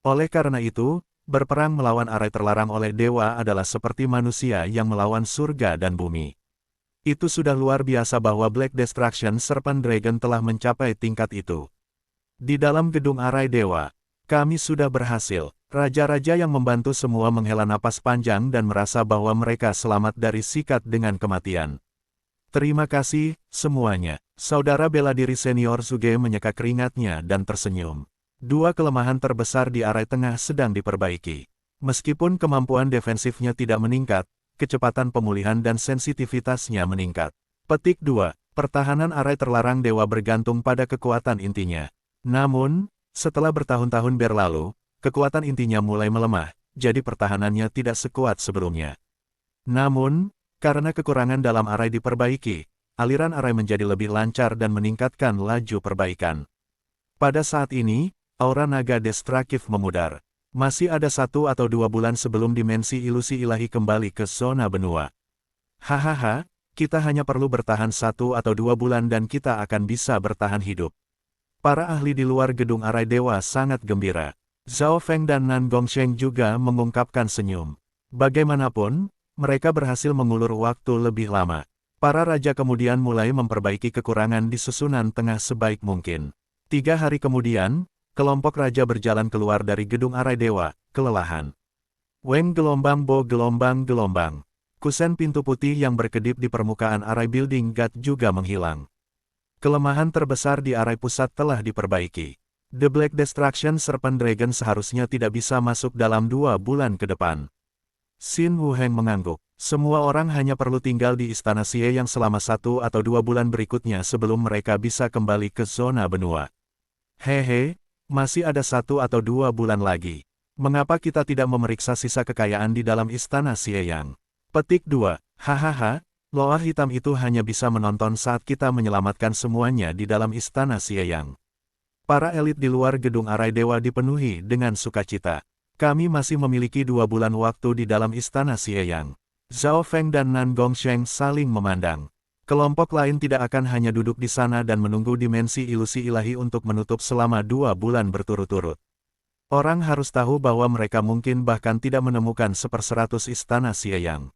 Oleh karena itu, berperang melawan arai terlarang oleh dewa adalah seperti manusia yang melawan surga dan bumi. Itu sudah luar biasa bahwa Black Destruction Serpent Dragon telah mencapai tingkat itu. Di dalam gedung arai dewa, kami sudah berhasil. Raja-raja yang membantu semua menghela napas panjang dan merasa bahwa mereka selamat dari sikat dengan kematian. Terima kasih, semuanya. Saudara bela diri senior Zhuge menyeka keringatnya dan tersenyum. Dua kelemahan terbesar di arai tengah sedang diperbaiki. Meskipun kemampuan defensifnya tidak meningkat, kecepatan pemulihan dan sensitivitasnya meningkat. Petik 2. Pertahanan arai terlarang dewa bergantung pada kekuatan intinya. Namun, setelah bertahun-tahun berlalu, kekuatan intinya mulai melemah, jadi pertahanannya tidak sekuat sebelumnya. Namun, karena kekurangan dalam arai diperbaiki, aliran arai menjadi lebih lancar dan meningkatkan laju perbaikan. Pada saat ini, aura naga destruktif memudar. Masih ada 1 atau 2 bulan sebelum dimensi ilusi ilahi kembali ke zona benua. Hahaha, kita hanya perlu bertahan 1 atau 2 bulan dan kita akan bisa bertahan hidup. Para ahli di luar gedung arai dewa sangat gembira. Zhao Feng dan Nan Gongsheng juga mengungkapkan senyum. Bagaimanapun, mereka berhasil mengulur waktu lebih lama. Para raja kemudian mulai memperbaiki kekurangan di susunan tengah sebaik mungkin. 3 hari kemudian, kelompok raja berjalan keluar dari gedung arai dewa, kelelahan. Weng gelombang bo gelombang-gelombang. Kusen pintu putih yang berkedip di permukaan arai building God juga menghilang. Kelemahan terbesar di arai pusat telah diperbaiki. The Black Destruction Serpent Dragon seharusnya tidak bisa masuk dalam 2 bulan ke depan. Xin Wuheng mengangguk. Semua orang hanya perlu tinggal di istana Xie yang selama 1 atau 2 bulan berikutnya sebelum mereka bisa kembali ke zona benua. Hehe, masih ada 1 atau 2 bulan lagi. Mengapa kita tidak memeriksa sisa kekayaan di dalam istana Xieyang? Petik 2. Hahaha, loa hitam itu hanya bisa menonton saat kita menyelamatkan semuanya di dalam istana Xieyang. Para elit di luar gedung Arai Dewa dipenuhi dengan sukacita. Kami masih memiliki 2 bulan waktu di dalam istana Xieyang. Zhao Feng dan Nan Gongsheng saling memandang. Kelompok lain tidak akan hanya duduk di sana dan menunggu dimensi ilusi ilahi untuk menutup selama 2 bulan berturut-turut. Orang harus tahu bahwa mereka mungkin bahkan tidak menemukan 1/100 istana Xieyang.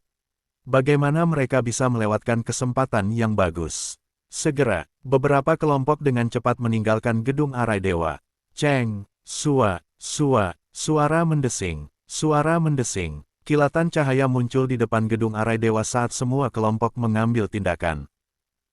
Bagaimana mereka bisa melewatkan kesempatan yang bagus? Segera, beberapa kelompok dengan cepat meninggalkan gedung Arai Dewa. Cheng, suara mendesing. Kilatan cahaya muncul di depan gedung Arai Dewa saat semua kelompok mengambil tindakan.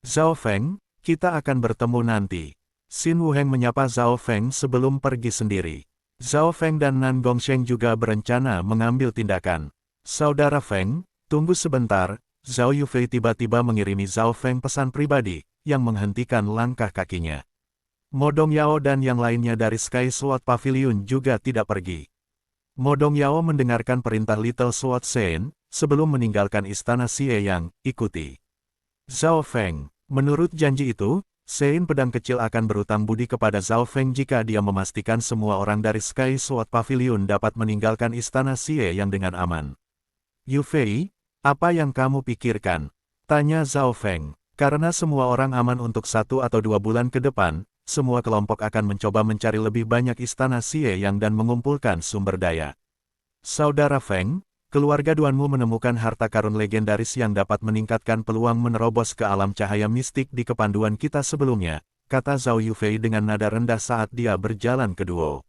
Zhao Feng, kita akan bertemu nanti. Xin Wuheng menyapa Zhao Feng sebelum pergi sendiri. Zhao Feng dan Nan Gongsheng juga berencana mengambil tindakan. Saudara Feng, tunggu sebentar. Zhao Yufei tiba-tiba mengirimi Zhao Feng pesan pribadi, yang menghentikan langkah kakinya. Modong Yao dan yang lainnya dari Sky Sword Pavilion juga tidak pergi. Modong Yao mendengarkan perintah Little Sword Shen, sebelum meninggalkan istana Xieyang, ikuti. Zhao Feng, menurut janji itu, Sein pedang kecil akan berutang budi kepada Zhao Feng jika dia memastikan semua orang dari Sky Sword Pavilion dapat meninggalkan istana Xieyang dengan aman. Yufei, apa yang kamu pikirkan? Tanya Zhao Feng. Karena semua orang aman untuk 1 atau 2 bulan ke depan, semua kelompok akan mencoba mencari lebih banyak istana Xieyang dan mengumpulkan sumber daya. Saudara Feng, keluarga Duanmu menemukan harta karun legendaris yang dapat meningkatkan peluang menerobos ke alam cahaya mistik di kepanduan kita sebelumnya, kata Zhao Yufei dengan nada rendah saat dia berjalan ke duo.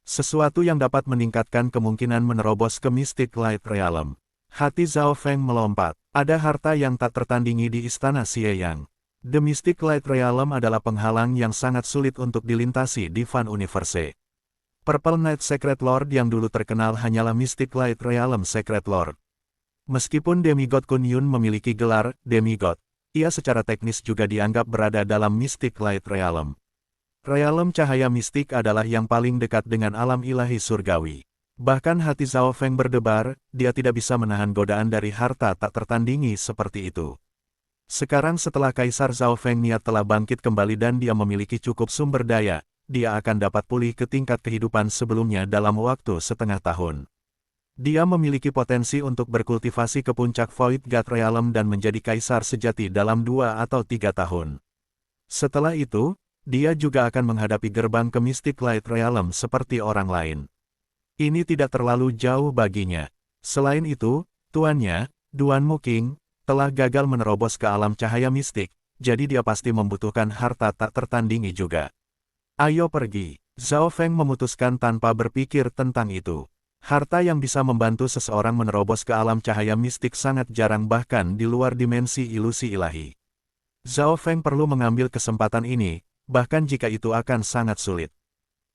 Sesuatu yang dapat meningkatkan kemungkinan menerobos ke Mystic Light Realm. Hati Zhao Feng melompat. Ada harta yang tak tertandingi di istana Xieyang. The Mystic Light Realm adalah penghalang yang sangat sulit untuk dilintasi di Fan Universe. Purple Knight Secret Lord yang dulu terkenal hanyalah Mystic Light Realm Secret Lord. Meskipun Demigod Kun Yun memiliki gelar Demigod, ia secara teknis juga dianggap berada dalam Mystic Light Realm. Realm cahaya mistik adalah yang paling dekat dengan alam ilahi surgawi. Bahkan hati Zhao Feng berdebar, dia tidak bisa menahan godaan dari harta tak tertandingi seperti itu. Sekarang setelah Kaisar Zhao Feng niat telah bangkit kembali dan dia memiliki cukup sumber daya, dia akan dapat pulih ke tingkat kehidupan sebelumnya dalam waktu setengah tahun. Dia memiliki potensi untuk berkultivasi ke puncak Void God Realm dan menjadi kaisar sejati dalam 2 atau 3 tahun. Setelah itu, dia juga akan menghadapi gerbang ke Mystic Light Realm seperti orang lain. Ini tidak terlalu jauh baginya. Selain itu, tuannya, Duanmu King, telah gagal menerobos ke alam cahaya mistik, jadi dia pasti membutuhkan harta tak tertandingi juga. Ayo pergi. Zhao Feng memutuskan tanpa berpikir tentang itu. Harta yang bisa membantu seseorang menerobos ke alam cahaya mistik sangat jarang bahkan di luar dimensi ilusi ilahi. Zhao Feng perlu mengambil kesempatan ini, bahkan jika itu akan sangat sulit.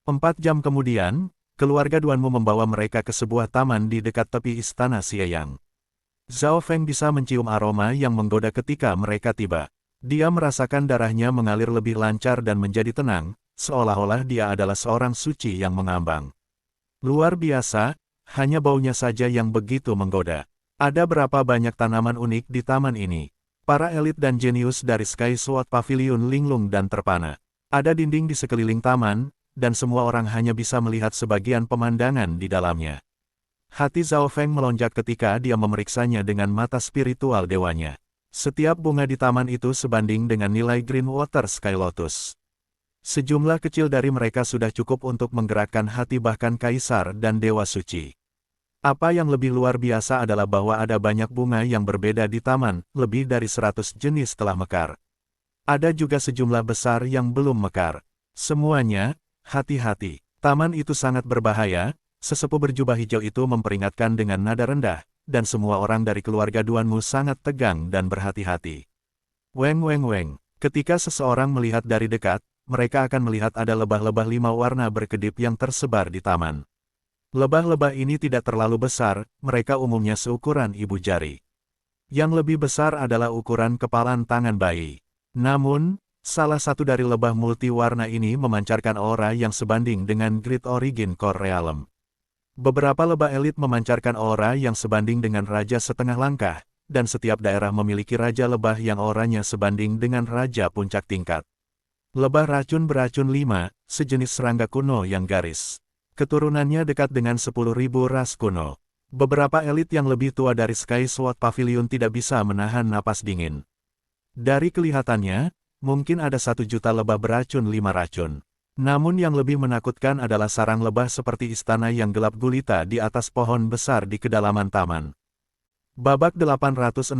4 jam kemudian, keluarga Duanmu membawa mereka ke sebuah taman di dekat tepi istana Xieyang. Zhao Feng bisa mencium aroma yang menggoda ketika mereka tiba. Dia merasakan darahnya mengalir lebih lancar dan menjadi tenang, seolah-olah dia adalah seorang suci yang mengambang. Luar biasa, hanya baunya saja yang begitu menggoda. Ada berapa banyak tanaman unik di taman ini. Para elit dan jenius dari Sky Sword Pavilion linglung dan terpana. Ada dinding di sekeliling taman, dan semua orang hanya bisa melihat sebagian pemandangan di dalamnya. Hati Zhao Feng melonjak ketika dia memeriksanya dengan mata spiritual dewanya. Setiap bunga di taman itu sebanding dengan nilai Green Water Sky Lotus. Sejumlah kecil dari mereka sudah cukup untuk menggerakkan hati bahkan kaisar dan dewa suci. Apa yang lebih luar biasa adalah bahwa ada banyak bunga yang berbeda di taman, lebih dari 100 jenis telah mekar. Ada juga sejumlah besar yang belum mekar. Semuanya, hati-hati. Taman itu sangat berbahaya, sesepuh berjubah hijau itu memperingatkan dengan nada rendah, dan semua orang dari keluarga Duanmu sangat tegang dan berhati-hati. Weng weng weng, ketika seseorang melihat dari dekat, mereka akan melihat ada lebah-lebah 5 warna berkedip yang tersebar di taman. Lebah-lebah ini tidak terlalu besar, mereka umumnya seukuran ibu jari. Yang lebih besar adalah ukuran kepalan tangan bayi. Namun, salah satu dari lebah multi warna ini memancarkan aura yang sebanding dengan Great Origin Core Realm. Beberapa lebah elit memancarkan aura yang sebanding dengan raja setengah langkah, dan setiap daerah memiliki raja lebah yang auranya sebanding dengan raja puncak tingkat. Lebah racun beracun 5, sejenis serangga kuno yang garis. Keturunannya dekat dengan 10.000 ras kuno. Beberapa elit yang lebih tua dari Sky Sword Pavilion tidak bisa menahan napas dingin. Dari kelihatannya, mungkin ada 1 juta lebah beracun 5 racun. Namun yang lebih menakutkan adalah sarang lebah seperti istana yang gelap gulita di atas pohon besar di kedalaman taman. Babak 864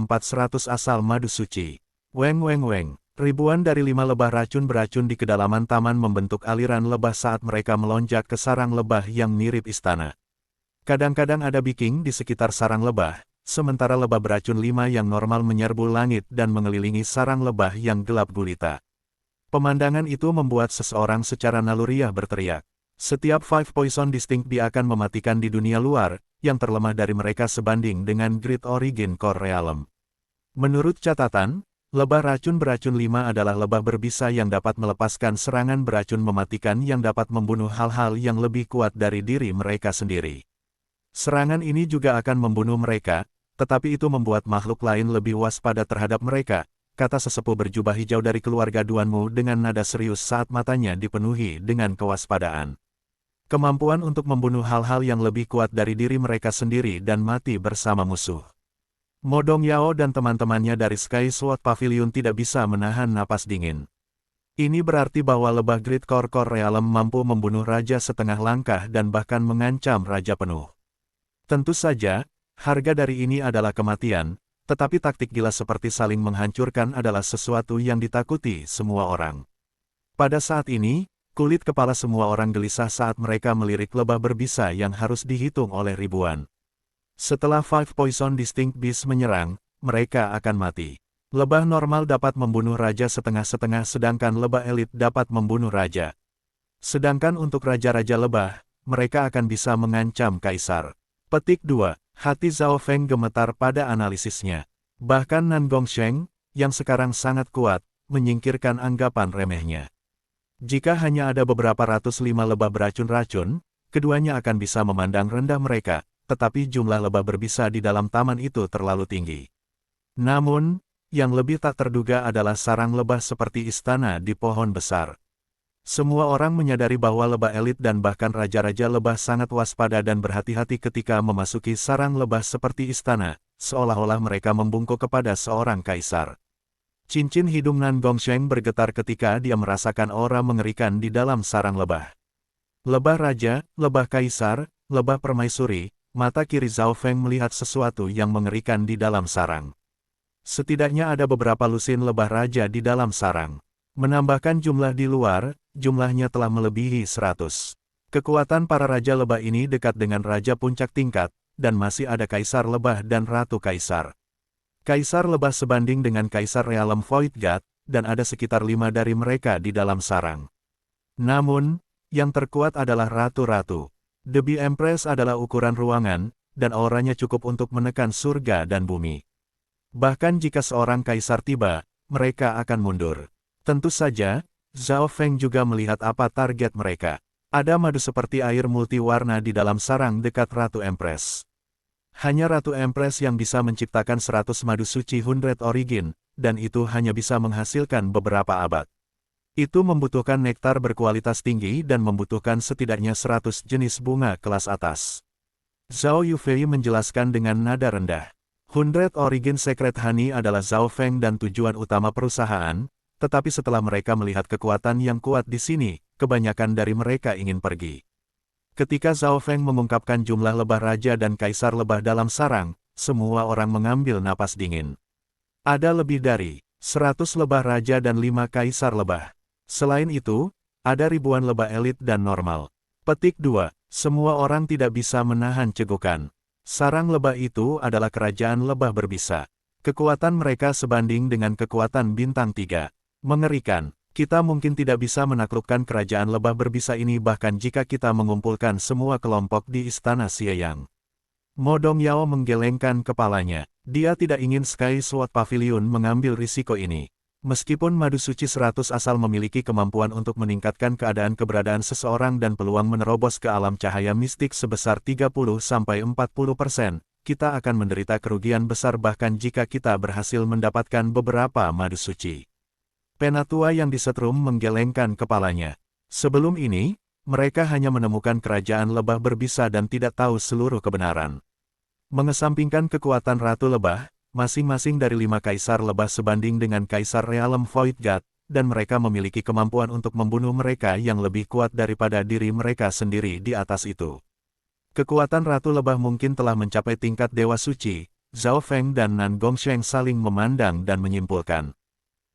100 asal madu suci. Weng weng weng. Ribuan dari 5 lebah racun beracun di kedalaman taman membentuk aliran lebah saat mereka melonjak ke sarang lebah yang mirip istana. Kadang-kadang ada biking di sekitar sarang lebah, sementara lebah beracun 5 yang normal menyerbu langit dan mengelilingi sarang lebah yang gelap gulita. Pemandangan itu membuat seseorang secara naluriah berteriak. Setiap 5 poison distinct akan mematikan di dunia luar, yang terlemah dari mereka sebanding dengan Great Origin Core Realm. Menurut catatan, lebah racun beracun 5 adalah lebah berbisa yang dapat melepaskan serangan beracun mematikan yang dapat membunuh hal-hal yang lebih kuat dari diri mereka sendiri. Serangan ini juga akan membunuh mereka, tetapi itu membuat makhluk lain lebih waspada terhadap mereka, kata sesepuh berjubah hijau dari keluarga Duanmu dengan nada serius saat matanya dipenuhi dengan kewaspadaan. Kemampuan untuk membunuh hal-hal yang lebih kuat dari diri mereka sendiri dan mati bersama musuh. Modong Yao dan teman-temannya dari Sky Sword Pavilion tidak bisa menahan napas dingin. Ini berarti bahwa lebah Great Core Realm mampu membunuh raja setengah langkah dan bahkan mengancam raja penuh. Tentu saja, harga dari ini adalah kematian, tetapi taktik gila seperti saling menghancurkan adalah sesuatu yang ditakuti semua orang. Pada saat ini, kulit kepala semua orang gelisah saat mereka melirik lebah berbisa yang harus dihitung oleh ribuan. Setelah 5 Poison Distinct Beast menyerang, mereka akan mati. Lebah normal dapat membunuh raja setengah-setengah sedangkan lebah elit dapat membunuh raja. Sedangkan untuk raja-raja lebah, mereka akan bisa mengancam kaisar. Petik 2. Hati Zhao Feng gemetar pada analisisnya. Bahkan Nan Gongsheng, yang sekarang sangat kuat, menyingkirkan anggapan remehnya. Jika hanya ada beberapa ratus 5 lebah beracun-racun, keduanya akan bisa memandang rendah mereka, tetapi jumlah lebah berbisa di dalam taman itu terlalu tinggi. Namun, yang lebih tak terduga adalah sarang lebah seperti istana di pohon besar. Semua orang menyadari bahwa lebah elit dan bahkan raja-raja lebah sangat waspada dan berhati-hati ketika memasuki sarang lebah seperti istana, seolah-olah mereka membungkuk kepada seorang kaisar. Cincin hidung Nan Gongsheng bergetar ketika dia merasakan aura mengerikan di dalam sarang lebah. Lebah raja, lebah kaisar, lebah permaisuri, mata kiri Zhao Feng melihat sesuatu yang mengerikan di dalam sarang. Setidaknya ada beberapa lusin lebah raja di dalam sarang. Menambahkan jumlah di luar, jumlahnya telah melebihi 100. Kekuatan para raja lebah ini dekat dengan raja puncak tingkat, dan masih ada kaisar lebah dan ratu kaisar. Kaisar lebah sebanding dengan kaisar realem Void God, dan ada sekitar 5 dari mereka di dalam sarang. Namun, yang terkuat adalah ratu-ratu. The Bee Empress adalah ukuran ruangan, dan auranya cukup untuk menekan surga dan bumi. Bahkan jika seorang kaisar tiba, mereka akan mundur. Tentu saja, Zhao Feng juga melihat apa target mereka. Ada madu seperti air multiwarna di dalam sarang dekat Ratu Empress. Hanya Ratu Empress yang bisa menciptakan 100 madu suci 100 Origin, dan itu hanya bisa menghasilkan beberapa abad. Itu membutuhkan nektar berkualitas tinggi dan membutuhkan setidaknya 100 jenis bunga kelas atas. Zhao Yufei menjelaskan dengan nada rendah. 100 Origin Secret Honey adalah Zhao Feng dan tujuan utama perusahaan, tetapi setelah mereka melihat kekuatan yang kuat di sini, kebanyakan dari mereka ingin pergi. Ketika Zhao Feng mengungkapkan jumlah lebah raja dan kaisar lebah dalam sarang, semua orang mengambil napas dingin. Ada lebih dari 100 lebah raja dan 5 kaisar lebah. Selain itu, ada ribuan lebah elit dan normal. Petik 2. Semua orang tidak bisa menahan cegukan. Sarang lebah itu adalah kerajaan lebah berbisa. Kekuatan mereka sebanding dengan kekuatan bintang 3. Mengerikan, kita mungkin tidak bisa menaklukkan kerajaan lebah berbisa ini bahkan jika kita mengumpulkan semua kelompok di istana Xieyang. Modong Yao menggelengkan kepalanya. Dia tidak ingin Sky Sword Pavilion mengambil risiko ini. Meskipun madu suci 100 asal memiliki kemampuan untuk meningkatkan keberadaan seseorang dan peluang menerobos ke alam cahaya mistik sebesar 30-40%, kita akan menderita kerugian besar bahkan jika kita berhasil mendapatkan beberapa madu suci. Penatua yang disetrum menggelengkan kepalanya. Sebelum ini, mereka hanya menemukan kerajaan lebah berbisa dan tidak tahu seluruh kebenaran. Mengesampingkan kekuatan Ratu Lebah, masing-masing dari 5 kaisar lebah sebanding dengan Kaisar Realem Void God, dan mereka memiliki kemampuan untuk membunuh mereka yang lebih kuat daripada diri mereka sendiri di atas itu. Kekuatan Ratu Lebah mungkin telah mencapai tingkat Dewa Suci. Zhao Feng dan Nan Gongsheng saling memandang dan menyimpulkan.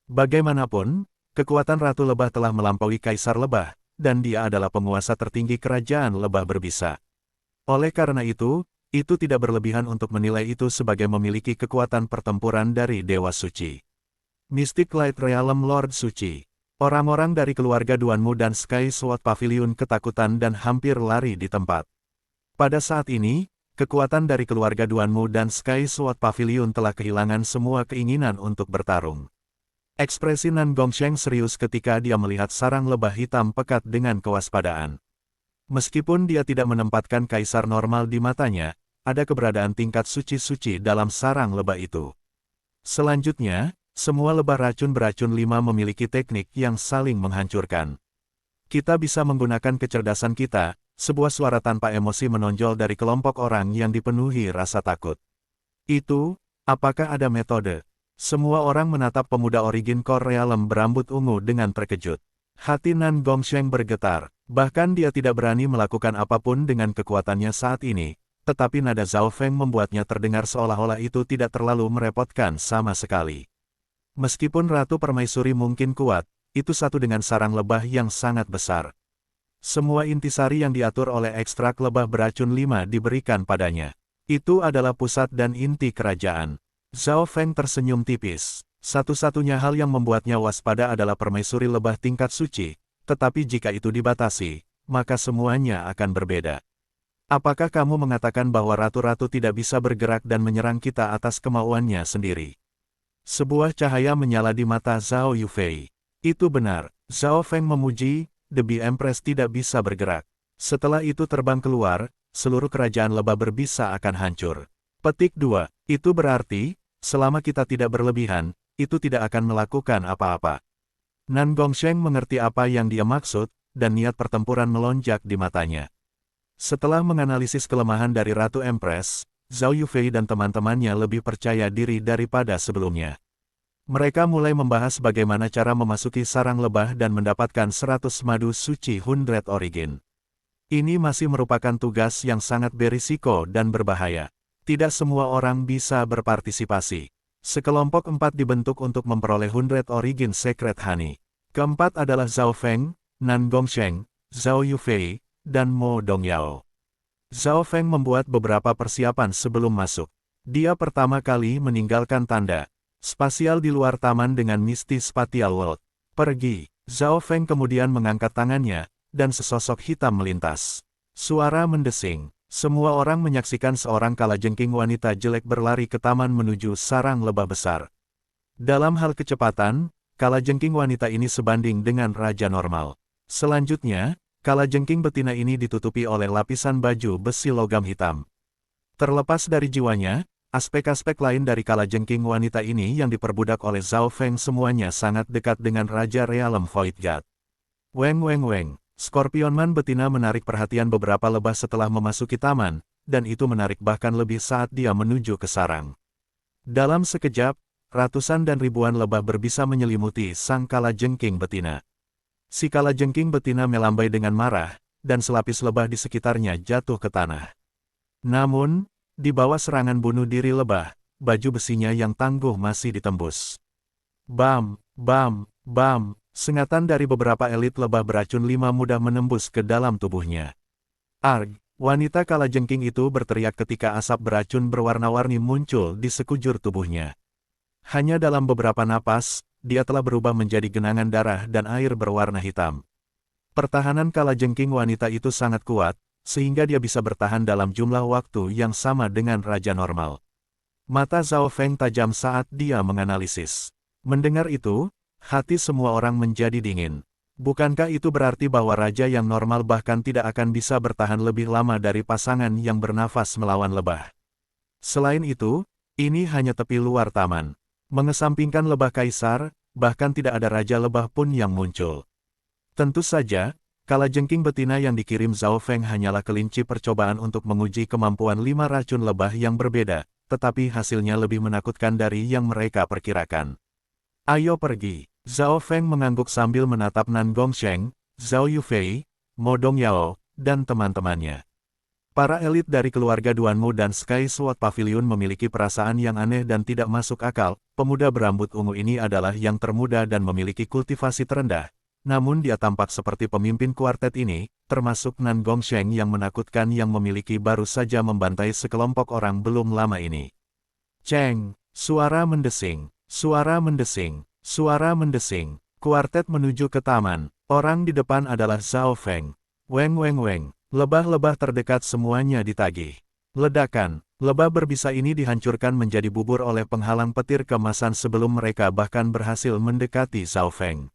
Bagaimanapun, kekuatan Ratu Lebah telah melampaui Kaisar Lebah, dan dia adalah penguasa tertinggi kerajaan lebah berbisa. Oleh karena itu tidak berlebihan untuk menilai itu sebagai memiliki kekuatan pertempuran dari Dewa Suci. Mystic Light Realm Lord Suci. Orang-orang dari keluarga Duanmu dan Sky Sword Pavilion ketakutan dan hampir lari di tempat. Pada saat ini, kekuatan dari keluarga Duanmu dan Sky Sword Pavilion telah kehilangan semua keinginan untuk bertarung. Ekspresi Nan Gongsheng serius ketika dia melihat sarang lebah hitam pekat dengan kewaspadaan. Meskipun dia tidak menempatkan kaisar normal di matanya, ada keberadaan tingkat suci-suci dalam sarang lebah itu. Selanjutnya, semua lebah racun beracun 5 memiliki teknik yang saling menghancurkan. Kita bisa menggunakan kecerdasan kita, sebuah suara tanpa emosi menonjol dari kelompok orang yang dipenuhi rasa takut. Itu, apakah ada metode? Semua orang menatap pemuda Origin Core Realm berambut ungu dengan terkejut. Hati Nan Gongsheng bergetar, bahkan dia tidak berani melakukan apapun dengan kekuatannya saat ini, tetapi nada Zhao Feng membuatnya terdengar seolah-olah itu tidak terlalu merepotkan sama sekali. Meskipun Ratu Permaisuri mungkin kuat, itu satu dengan sarang lebah yang sangat besar. Semua intisari yang diatur oleh ekstrak lebah beracun 5 diberikan padanya. Itu adalah pusat dan inti kerajaan. Zhao Feng tersenyum tipis. Satu-satunya hal yang membuatnya waspada adalah permaisuri lebah tingkat suci, tetapi jika itu dibatasi, maka semuanya akan berbeda. Apakah kamu mengatakan bahwa ratu-ratu tidak bisa bergerak dan menyerang kita atas kemauannya sendiri? Sebuah cahaya menyala di mata Zhao Yufei. Itu benar, Zhao Feng memuji, The Bee Empress tidak bisa bergerak. Setelah itu terbang keluar, seluruh kerajaan lebah berbisa akan hancur. Petik 2, itu berarti, selama kita tidak berlebihan, itu tidak akan melakukan apa-apa. Nan Gongsheng mengerti apa yang dia maksud, dan niat pertempuran melonjak di matanya. Setelah menganalisis kelemahan dari Ratu Empress, Zhao Yufei dan teman-temannya lebih percaya diri daripada sebelumnya. Mereka mulai membahas bagaimana cara memasuki sarang lebah dan mendapatkan 100 madu suci 100 Origin. Ini masih merupakan tugas yang sangat berisiko dan berbahaya. Tidak semua orang bisa berpartisipasi. Sekelompok 4 dibentuk untuk memperoleh 100 Origin Secret Honey. Keempat adalah Zhao Feng, Nan Gongsheng, Zhao Yufei, dan Mo Dongyao. Zhao Feng membuat beberapa persiapan sebelum masuk. Dia pertama kali meninggalkan tanda spasial di luar taman dengan Misty Spatial World. Pergi. Zhao Feng kemudian mengangkat tangannya, dan sesosok hitam melintas. Suara mendesing. Semua orang menyaksikan seorang kalajengking wanita jelek berlari ke taman menuju sarang lebah besar. Dalam hal kecepatan, kalajengking wanita ini sebanding dengan raja normal. Selanjutnya, kalajengking betina ini ditutupi oleh lapisan baju besi logam hitam. Terlepas dari jiwanya, aspek-aspek lain dari kalajengking wanita ini yang diperbudak oleh Zhao Feng semuanya sangat dekat dengan Raja Realem Void God. Weng weng weng. Scorpionman betina menarik perhatian beberapa lebah setelah memasuki taman, dan itu menarik bahkan lebih saat dia menuju ke sarang. Dalam sekejap, ratusan dan ribuan lebah berbisa menyelimuti sang kalajengking betina. Si kalajengking betina melambai dengan marah, dan selapis lebah di sekitarnya jatuh ke tanah. Namun, di bawah serangan bunuh diri lebah, baju besinya yang tangguh masih ditembus. Bam, bam, bam. Sengatan dari beberapa elit lebah beracun 5 mudah menembus ke dalam tubuhnya. Arg! Wanita kalajengking itu berteriak ketika asap beracun berwarna-warni muncul di sekujur tubuhnya. Hanya dalam beberapa napas, dia telah berubah menjadi genangan darah dan air berwarna hitam. Pertahanan kalajengking wanita itu sangat kuat, sehingga dia bisa bertahan dalam jumlah waktu yang sama dengan raja normal. Mata Zhao Feng tajam saat dia menganalisis. Mendengar itu, Hati semua orang menjadi dingin. Bukankah itu berarti bahwa raja yang normal bahkan tidak akan bisa bertahan lebih lama dari pasangan yang bernafas melawan lebah? Selain itu, ini hanya tepi luar taman. Mengesampingkan lebah kaisar, bahkan tidak ada raja lebah pun yang muncul. Tentu saja, kalajengking betina yang dikirim Zhao Feng hanyalah kelinci percobaan untuk menguji kemampuan 5 racun lebah yang berbeda, tetapi hasilnya lebih menakutkan dari yang mereka perkirakan. Ayo pergi. Zhao Feng mengangguk sambil menatap Nan Gongsheng, Zhao Yufei, Mo Dongyao, dan teman-temannya. Para elit dari keluarga Duanmu dan Sky Sword Pavilion memiliki perasaan yang aneh dan tidak masuk akal. Pemuda berambut ungu ini adalah yang termuda dan memiliki kultivasi terendah. Namun dia tampak seperti pemimpin kuartet ini, termasuk Nan Gongsheng yang menakutkan yang memiliki baru saja membantai sekelompok orang belum lama ini. Ceng, suara mendesing, suara mendesing. Suara mendesing. Kuartet menuju ke taman. Orang di depan adalah Zhao Feng. Weng weng weng. Lebah-lebah terdekat semuanya ditagih. Ledakan. Lebah berbisa ini dihancurkan menjadi bubur oleh penghalang petir kemasan sebelum mereka bahkan berhasil mendekati Zhao Feng.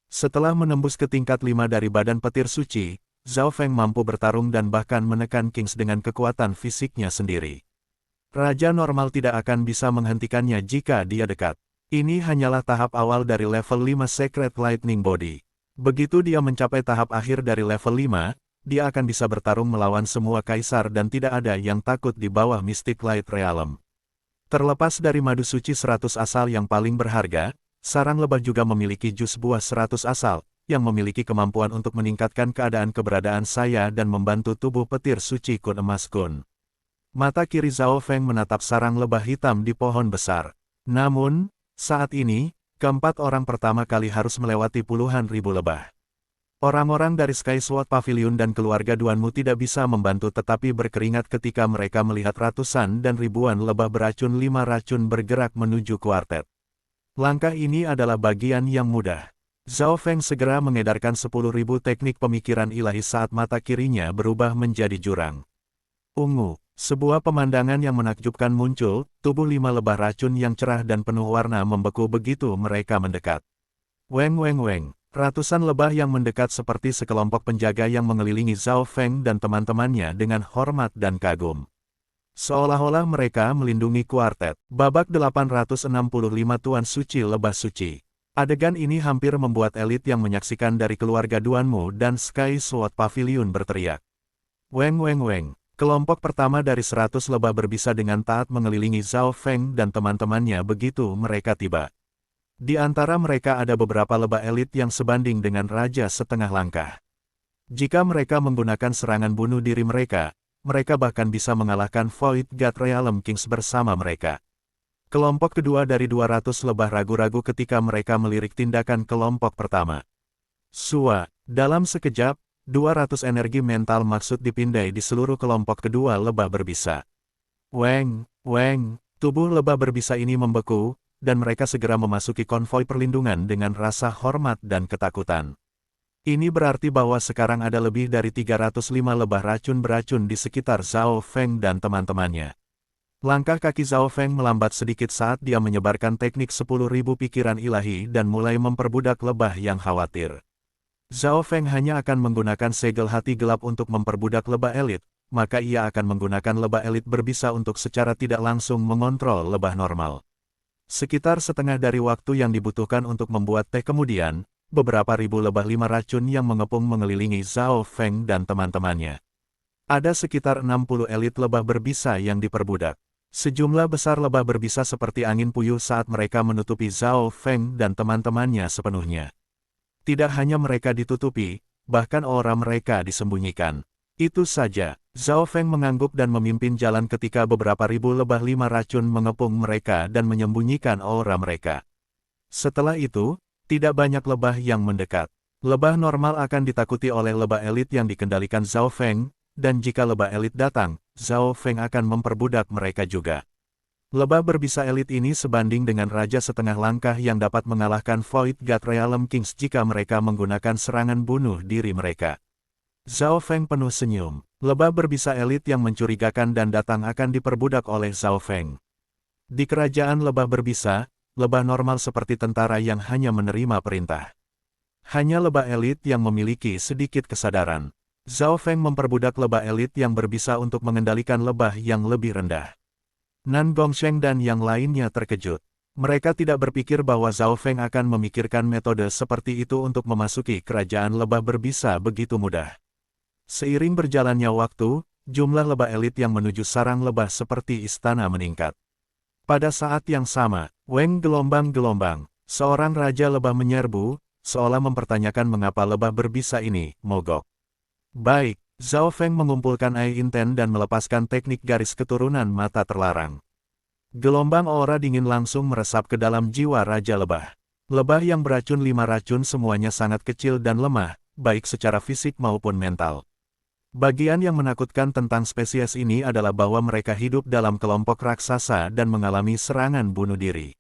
Setelah menembus ke tingkat 5 dari badan petir suci, Zhao Feng mampu bertarung dan bahkan menekan Kings dengan kekuatan fisiknya sendiri. Raja normal tidak akan bisa menghentikannya jika dia dekat. Ini hanyalah tahap awal dari level 5 Secret Lightning Body. Begitu dia mencapai tahap akhir dari level 5, dia akan bisa bertarung melawan semua kaisar dan tidak ada yang takut di bawah Mystic Light Realm. Terlepas dari madu suci 100 asal yang paling berharga, sarang lebah juga memiliki jus buah 100 asal, yang memiliki kemampuan untuk meningkatkan keberadaan saya dan membantu tubuh petir suci Kun Emas Kun. Mata kiri Zhao Feng menatap sarang lebah hitam di pohon besar. Namun, saat ini, keempat orang pertama kali harus melewati puluhan ribu lebah. Orang-orang dari Sky Sword Pavilion dan keluarga Duanmu tidak bisa membantu tetapi berkeringat ketika mereka melihat ratusan dan ribuan lebah beracun 5 racun bergerak menuju kuartet. Langkah ini adalah bagian yang mudah. Zhao Feng segera mengedarkan 10.000 teknik pemikiran ilahi saat mata kirinya berubah menjadi jurang. Ungu. Sebuah pemandangan yang menakjubkan muncul, tubuh 5 lebah racun yang cerah dan penuh warna membeku begitu mereka mendekat. Weng weng weng, ratusan lebah yang mendekat seperti sekelompok penjaga yang mengelilingi Zhao Feng dan teman-temannya dengan hormat dan kagum. Seolah-olah mereka melindungi kuartet. Babak 865 Tuan Suci Lebah Suci. Adegan ini hampir membuat elit yang menyaksikan dari keluarga Duanmu dan Sky Sword Pavilion berteriak. Weng weng weng. Kelompok pertama dari 100 lebah berbisa dengan taat mengelilingi Zhao Feng dan teman-temannya begitu mereka tiba. Di antara mereka ada beberapa lebah elit yang sebanding dengan raja setengah langkah. Jika mereka menggunakan serangan bunuh diri mereka bahkan bisa mengalahkan Void God Realm Kings bersama mereka. Kelompok kedua dari 200 lebah ragu-ragu ketika mereka melirik tindakan kelompok pertama. Dalam sekejap, 200 energi mental maksud dipindai di seluruh kelompok kedua lebah berbisa. Weng, weng, tubuh lebah berbisa ini membeku, dan mereka segera memasuki konvoi perlindungan dengan rasa hormat dan ketakutan. Ini berarti bahwa sekarang ada lebih dari 305 lebah racun beracun di sekitar Zhao Feng dan teman-temannya. Langkah kaki Zhao Feng melambat sedikit saat dia menyebarkan teknik 10.000 pikiran ilahi dan mulai memperbudak lebah yang khawatir. Zhao Feng hanya akan menggunakan segel hati gelap untuk memperbudak lebah elit, maka ia akan menggunakan lebah elit berbisa untuk secara tidak langsung mengontrol lebah normal. Sekitar setengah dari waktu yang dibutuhkan untuk membuat teh kemudian, beberapa ribu lebah 5 racun yang mengepung mengelilingi Zhao Feng dan teman-temannya. Ada sekitar 60 elit lebah berbisa yang diperbudak. Sejumlah besar lebah berbisa seperti angin puyuh saat mereka menutupi Zhao Feng dan teman-temannya sepenuhnya. Tidak hanya mereka ditutupi, bahkan aura mereka disembunyikan. Itu saja, Zhao Feng mengangguk dan memimpin jalan ketika beberapa ribu lebah 5 racun mengepung mereka dan menyembunyikan aura mereka. Setelah itu, tidak banyak lebah yang mendekat. Lebah normal akan ditakuti oleh lebah elit yang dikendalikan Zhao Feng, dan jika lebah elit datang, Zhao Feng akan memperbudak mereka juga. Lebah berbisa elit ini sebanding dengan raja setengah langkah yang dapat mengalahkan Void God Realm Kings jika mereka menggunakan serangan bunuh diri mereka. Zhao Feng penuh senyum. Lebah berbisa elit yang mencurigakan dan datang akan diperbudak oleh Zhao Feng. Di kerajaan lebah berbisa, lebah normal seperti tentara yang hanya menerima perintah. Hanya lebah elit yang memiliki sedikit kesadaran. Zhao Feng memperbudak lebah elit yang berbisa untuk mengendalikan lebah yang lebih rendah. Nan Gongsheng dan yang lainnya terkejut. Mereka tidak berpikir bahwa Zhao Feng akan memikirkan metode seperti itu untuk memasuki kerajaan lebah berbisa begitu mudah. Seiring berjalannya waktu, jumlah lebah elit yang menuju sarang lebah seperti istana meningkat. Pada saat yang sama, Weng gelombang-gelombang, seorang raja lebah menyerbu, seolah mempertanyakan mengapa lebah berbisa ini mogok. Baik, Zhao Feng mengumpulkan Ai Inten dan melepaskan teknik garis keturunan mata terlarang. Gelombang aura dingin langsung meresap ke dalam jiwa raja lebah. Lebah yang beracun 5 racun semuanya sangat kecil dan lemah, baik secara fisik maupun mental. Bagian yang menakutkan tentang spesies ini adalah bahwa mereka hidup dalam kelompok raksasa dan mengalami serangan bunuh diri.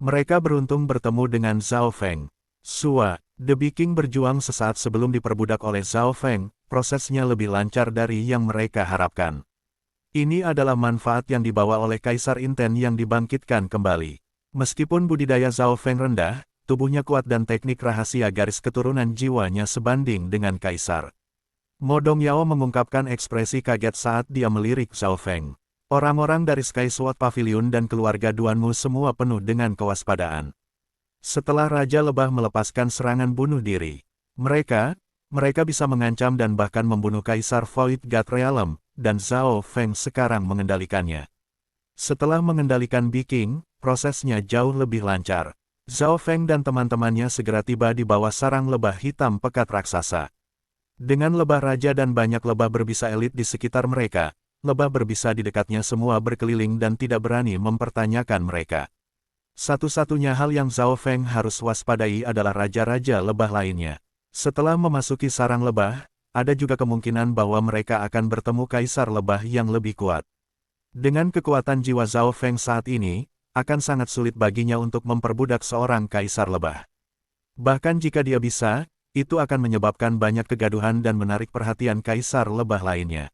Mereka beruntung bertemu dengan Zhao Feng. Sua, The Viking berjuang sesaat sebelum diperbudak oleh Zhao Feng, prosesnya lebih lancar dari yang mereka harapkan. Ini adalah manfaat yang dibawa oleh Kaisar Inten yang dibangkitkan kembali. Meskipun budidaya Zhao Feng rendah, tubuhnya kuat dan teknik rahasia garis keturunan jiwanya sebanding dengan Kaisar. Mo Dongyao mengungkapkan ekspresi kaget saat dia melirik Zhao Feng. Orang-orang dari Sky Sword Pavilion dan keluarga Duanmu semua penuh dengan kewaspadaan. Setelah Raja Lebah melepaskan serangan bunuh diri, mereka bisa mengancam dan bahkan membunuh Kaisar Void God Realm, dan Zhao Feng sekarang mengendalikannya. Setelah mengendalikan Viking, prosesnya jauh lebih lancar. Zhao Feng dan teman-temannya segera tiba di bawah sarang lebah hitam pekat raksasa. Dengan lebah raja dan banyak lebah berbisa elit di sekitar mereka, lebah berbisa di dekatnya semua berkeliling dan tidak berani mempertanyakan mereka. Satu-satunya hal yang Zhao Feng harus waspadai adalah raja-raja lebah lainnya. Setelah memasuki sarang lebah, ada juga kemungkinan bahwa mereka akan bertemu kaisar lebah yang lebih kuat. Dengan kekuatan jiwa Zhao Feng saat ini, akan sangat sulit baginya untuk memperbudak seorang kaisar lebah. Bahkan jika dia bisa, itu akan menyebabkan banyak kegaduhan dan menarik perhatian kaisar lebah lainnya.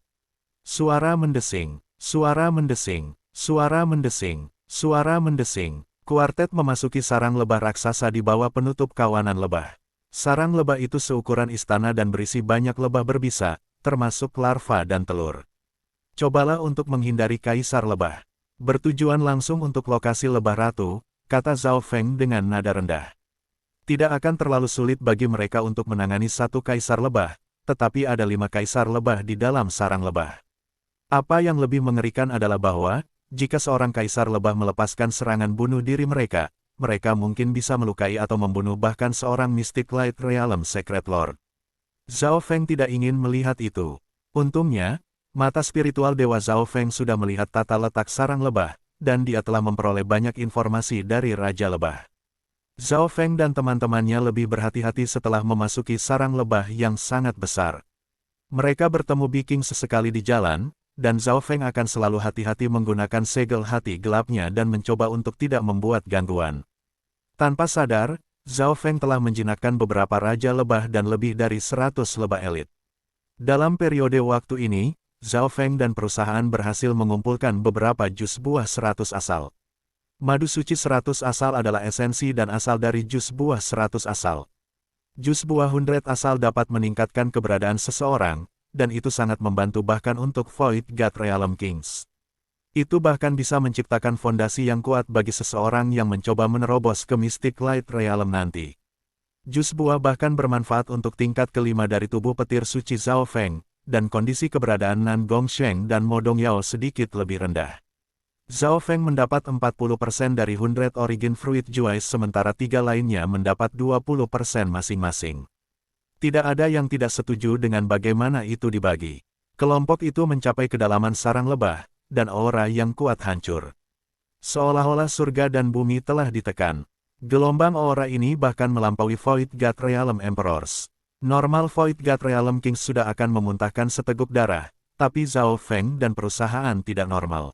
Suara mendesing, suara mendesing, suara mendesing, suara mendesing. Kuartet memasuki sarang lebah raksasa di bawah penutup kawanan lebah. Sarang lebah itu seukuran istana dan berisi banyak lebah berbisa, termasuk larva dan telur. Cobalah untuk menghindari kaisar lebah. Bertujuan langsung untuk lokasi lebah ratu, kata Zhao Feng dengan nada rendah. Tidak akan terlalu sulit bagi mereka untuk menangani satu kaisar lebah, tetapi ada 5 kaisar lebah di dalam sarang lebah. Apa yang lebih mengerikan adalah bahwa, jika seorang kaisar lebah melepaskan serangan bunuh diri mereka, mereka mungkin bisa melukai atau membunuh bahkan seorang Mystic Light Realm Secret Lord. Zhao Feng tidak ingin melihat itu. Untungnya, mata spiritual Dewa Zhao Feng sudah melihat tata letak sarang lebah, dan dia telah memperoleh banyak informasi dari Raja Lebah. Zhao Feng dan teman-temannya lebih berhati-hati setelah memasuki sarang lebah yang sangat besar. Mereka bertemu Viking sesekali di jalan, dan Zhao Feng akan selalu hati-hati menggunakan segel hati gelapnya dan mencoba untuk tidak membuat gangguan. Tanpa sadar, Zhao Feng telah menjinakkan beberapa raja lebah dan lebih dari 100 lebah elit. Dalam periode waktu ini, Zhao Feng dan perusahaan berhasil mengumpulkan beberapa jus buah 100 asal. Madu suci 100 asal adalah esensi dan asal dari jus buah 100 asal. Jus buah 100 asal dapat meningkatkan keberadaan seseorang, dan itu sangat membantu bahkan untuk Void God Realm Kings. Itu bahkan bisa menciptakan fondasi yang kuat bagi seseorang yang mencoba menerobos ke Mystic Light Realm nanti. Jus buah bahkan bermanfaat untuk tingkat kelima dari tubuh petir suci Zhao Feng, dan kondisi keberadaan Nan Gongsheng dan Mo Dongyao sedikit lebih rendah. Zhao Feng mendapat 40% dari 100 Origin Fruit Juice sementara 3 lainnya mendapat 20% masing-masing. Tidak ada yang tidak setuju dengan bagaimana itu dibagi. Kelompok itu mencapai kedalaman sarang lebah, dan aura yang kuat hancur. Seolah-olah surga dan bumi telah ditekan. Gelombang aura ini bahkan melampaui Void God Realm Emperors. Normal Void God Realm Kings sudah akan memuntahkan seteguk darah, tapi Zhao Feng dan perusahaan tidak normal.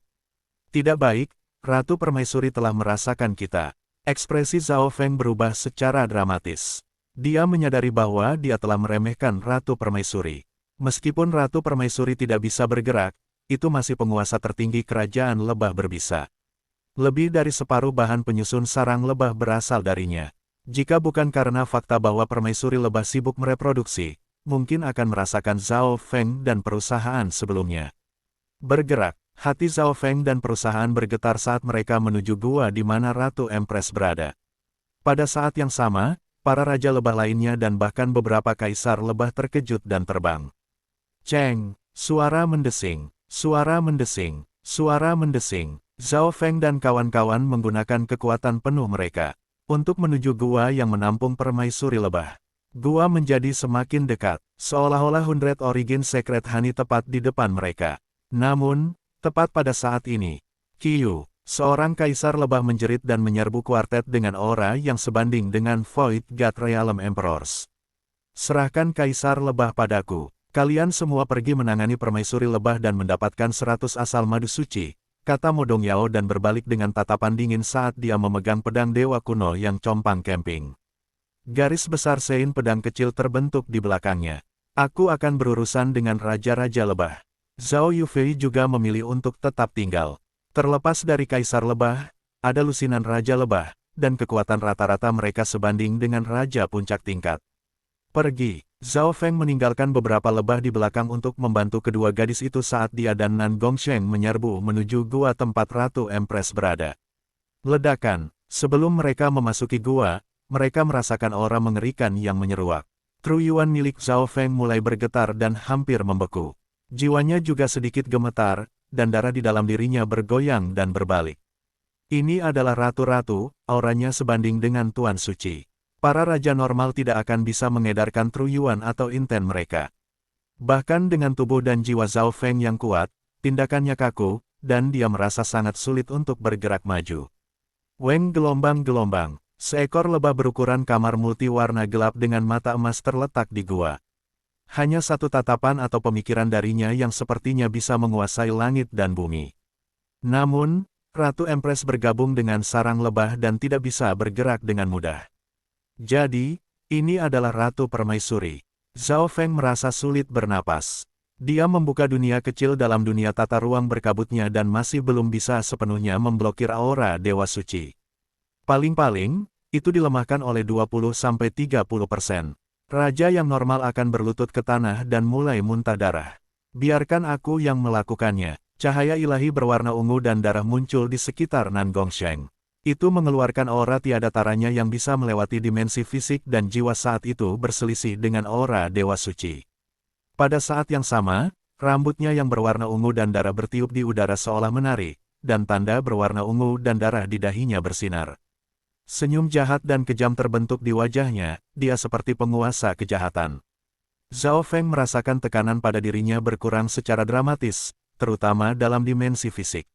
Tidak baik, Ratu Permaisuri telah merasakan kita. Ekspresi Zhao Feng berubah secara dramatis. Dia menyadari bahwa dia telah meremehkan Ratu Permaisuri. Meskipun Ratu Permaisuri tidak bisa bergerak, itu masih penguasa tertinggi kerajaan lebah berbisa. Lebih dari separuh bahan penyusun sarang lebah berasal darinya. Jika bukan karena fakta bahwa permaisuri lebah sibuk mereproduksi, mungkin akan merasakan Zhao Feng dan perusahaan sebelumnya. Bergerak, hati Zhao Feng dan perusahaan bergetar saat mereka menuju gua di mana Ratu Empress berada. Pada saat yang sama, para raja lebah lainnya dan bahkan beberapa kaisar lebah terkejut dan terbang. Ceng, suara mendesing, suara mendesing, suara mendesing. Zhao Feng dan kawan-kawan menggunakan kekuatan penuh mereka untuk menuju gua yang menampung permaisuri lebah. Gua menjadi semakin dekat, seolah-olah 100 Origin Secret Honey tepat di depan mereka. Namun, tepat pada saat ini, Qiyu, seorang kaisar lebah menjerit dan menyerbu kuartet dengan aura yang sebanding dengan Void God Realm Emperors. Serahkan kaisar lebah padaku. Kalian semua pergi menangani permaisuri lebah dan mendapatkan 100 asal madu suci, kata Mo Dongyao dan berbalik dengan tatapan dingin saat dia memegang pedang dewa kuno yang compang camping. Garis besar sein pedang kecil terbentuk di belakangnya. Aku akan berurusan dengan raja-raja lebah. Zhao Yufei juga memilih untuk tetap tinggal. Terlepas dari kaisar lebah, ada lusinan raja lebah, dan kekuatan rata-rata mereka sebanding dengan raja puncak tingkat. Pergi. Zhao Feng meninggalkan beberapa lebah di belakang untuk membantu kedua gadis itu saat dia dan Nan Gongsheng menyerbu menuju gua tempat Ratu Empress berada. Ledakan. Sebelum mereka memasuki gua, mereka merasakan aura mengerikan yang menyeruak. Truyuan milik Zhao Feng mulai bergetar dan hampir membeku. Jiwanya juga sedikit gemetar, dan darah di dalam dirinya bergoyang dan berbalik. Ini adalah ratu-ratu, auranya sebanding dengan Tuan Suci. Para raja normal tidak akan bisa mengedarkan truyuan atau inten mereka. Bahkan dengan tubuh dan jiwa Zhao Feng yang kuat, tindakannya kaku, dan dia merasa sangat sulit untuk bergerak maju. Weng gelombang-gelombang, seekor lebah berukuran kamar multiwarna gelap dengan mata emas terletak di gua. Hanya satu tatapan atau pemikiran darinya yang sepertinya bisa menguasai langit dan bumi. Namun, Ratu Empress bergabung dengan sarang lebah dan tidak bisa bergerak dengan mudah. Jadi, ini adalah Ratu Permaisuri. Zhao Feng merasa sulit bernapas. Dia membuka dunia kecil dalam dunia tata ruang berkabutnya dan masih belum bisa sepenuhnya memblokir aura Dewa Suci. Paling-paling, itu dilemahkan oleh 20-30%. Raja yang normal akan berlutut ke tanah dan mulai muntah darah. Biarkan aku yang melakukannya. Cahaya ilahi berwarna ungu dan darah muncul di sekitar Nan Gongsheng. Itu mengeluarkan aura tiada taranya yang bisa melewati dimensi fisik dan jiwa saat itu berselisih dengan aura Dewa Suci. Pada saat yang sama, rambutnya yang berwarna ungu dan darah bertiup di udara seolah menari, dan tanda berwarna ungu dan darah di dahinya bersinar. Senyum jahat dan kejam terbentuk di wajahnya, dia seperti penguasa kejahatan. Zhao Feng merasakan tekanan pada dirinya berkurang secara dramatis, terutama dalam dimensi fisik.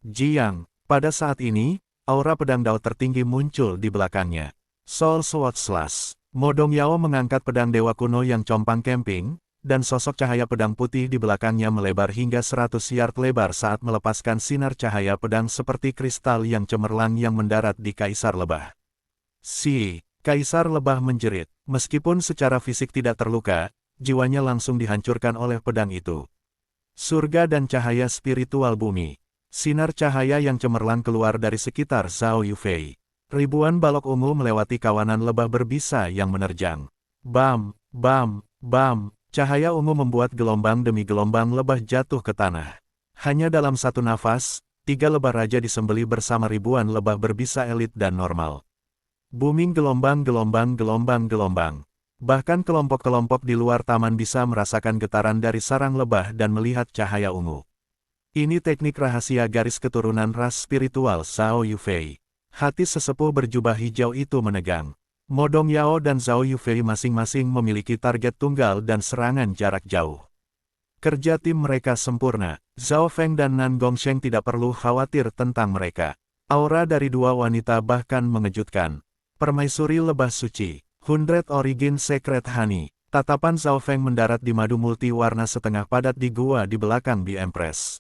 Jiang, pada saat ini, aura pedang Dao tertinggi muncul di belakangnya. Soul Sword Slash. Mo Dongyao mengangkat pedang dewa kuno yang compang camping, dan sosok cahaya pedang putih di belakangnya melebar hingga 100 yard lebar saat melepaskan sinar cahaya pedang seperti kristal yang cemerlang yang mendarat di Kaisar Lebah. Kaisar Lebah menjerit. Meskipun secara fisik tidak terluka, jiwanya langsung dihancurkan oleh pedang itu. Surga dan cahaya spiritual bumi. Sinar cahaya yang cemerlang keluar dari sekitar Zhao Yufei. Ribuan balok ungu melewati kawanan lebah berbisa yang menerjang. Bam, bam, bam. Cahaya ungu membuat gelombang demi gelombang lebah jatuh ke tanah. Hanya dalam satu nafas, 3 lebah raja disembelih bersama ribuan lebah berbisa elit dan normal. Booming gelombang-gelombang-gelombang-gelombang. Bahkan kelompok-kelompok di luar taman bisa merasakan getaran dari sarang lebah dan melihat cahaya ungu. Ini teknik rahasia garis keturunan ras spiritual Zhao Yufei. Hati sesepuh berjubah hijau itu menegang. Mo Dongyao dan Zhao Yufei masing-masing memiliki target tunggal dan serangan jarak jauh. Kerja tim mereka sempurna. Zhao Feng dan Nan Gongsheng tidak perlu khawatir tentang mereka. Aura dari dua wanita bahkan mengejutkan. Permaisuri lebah suci. 100 Origin Secret Honey. Tatapan Zhao Feng mendarat di madu multi warna setengah padat di gua di belakang Bi Empress.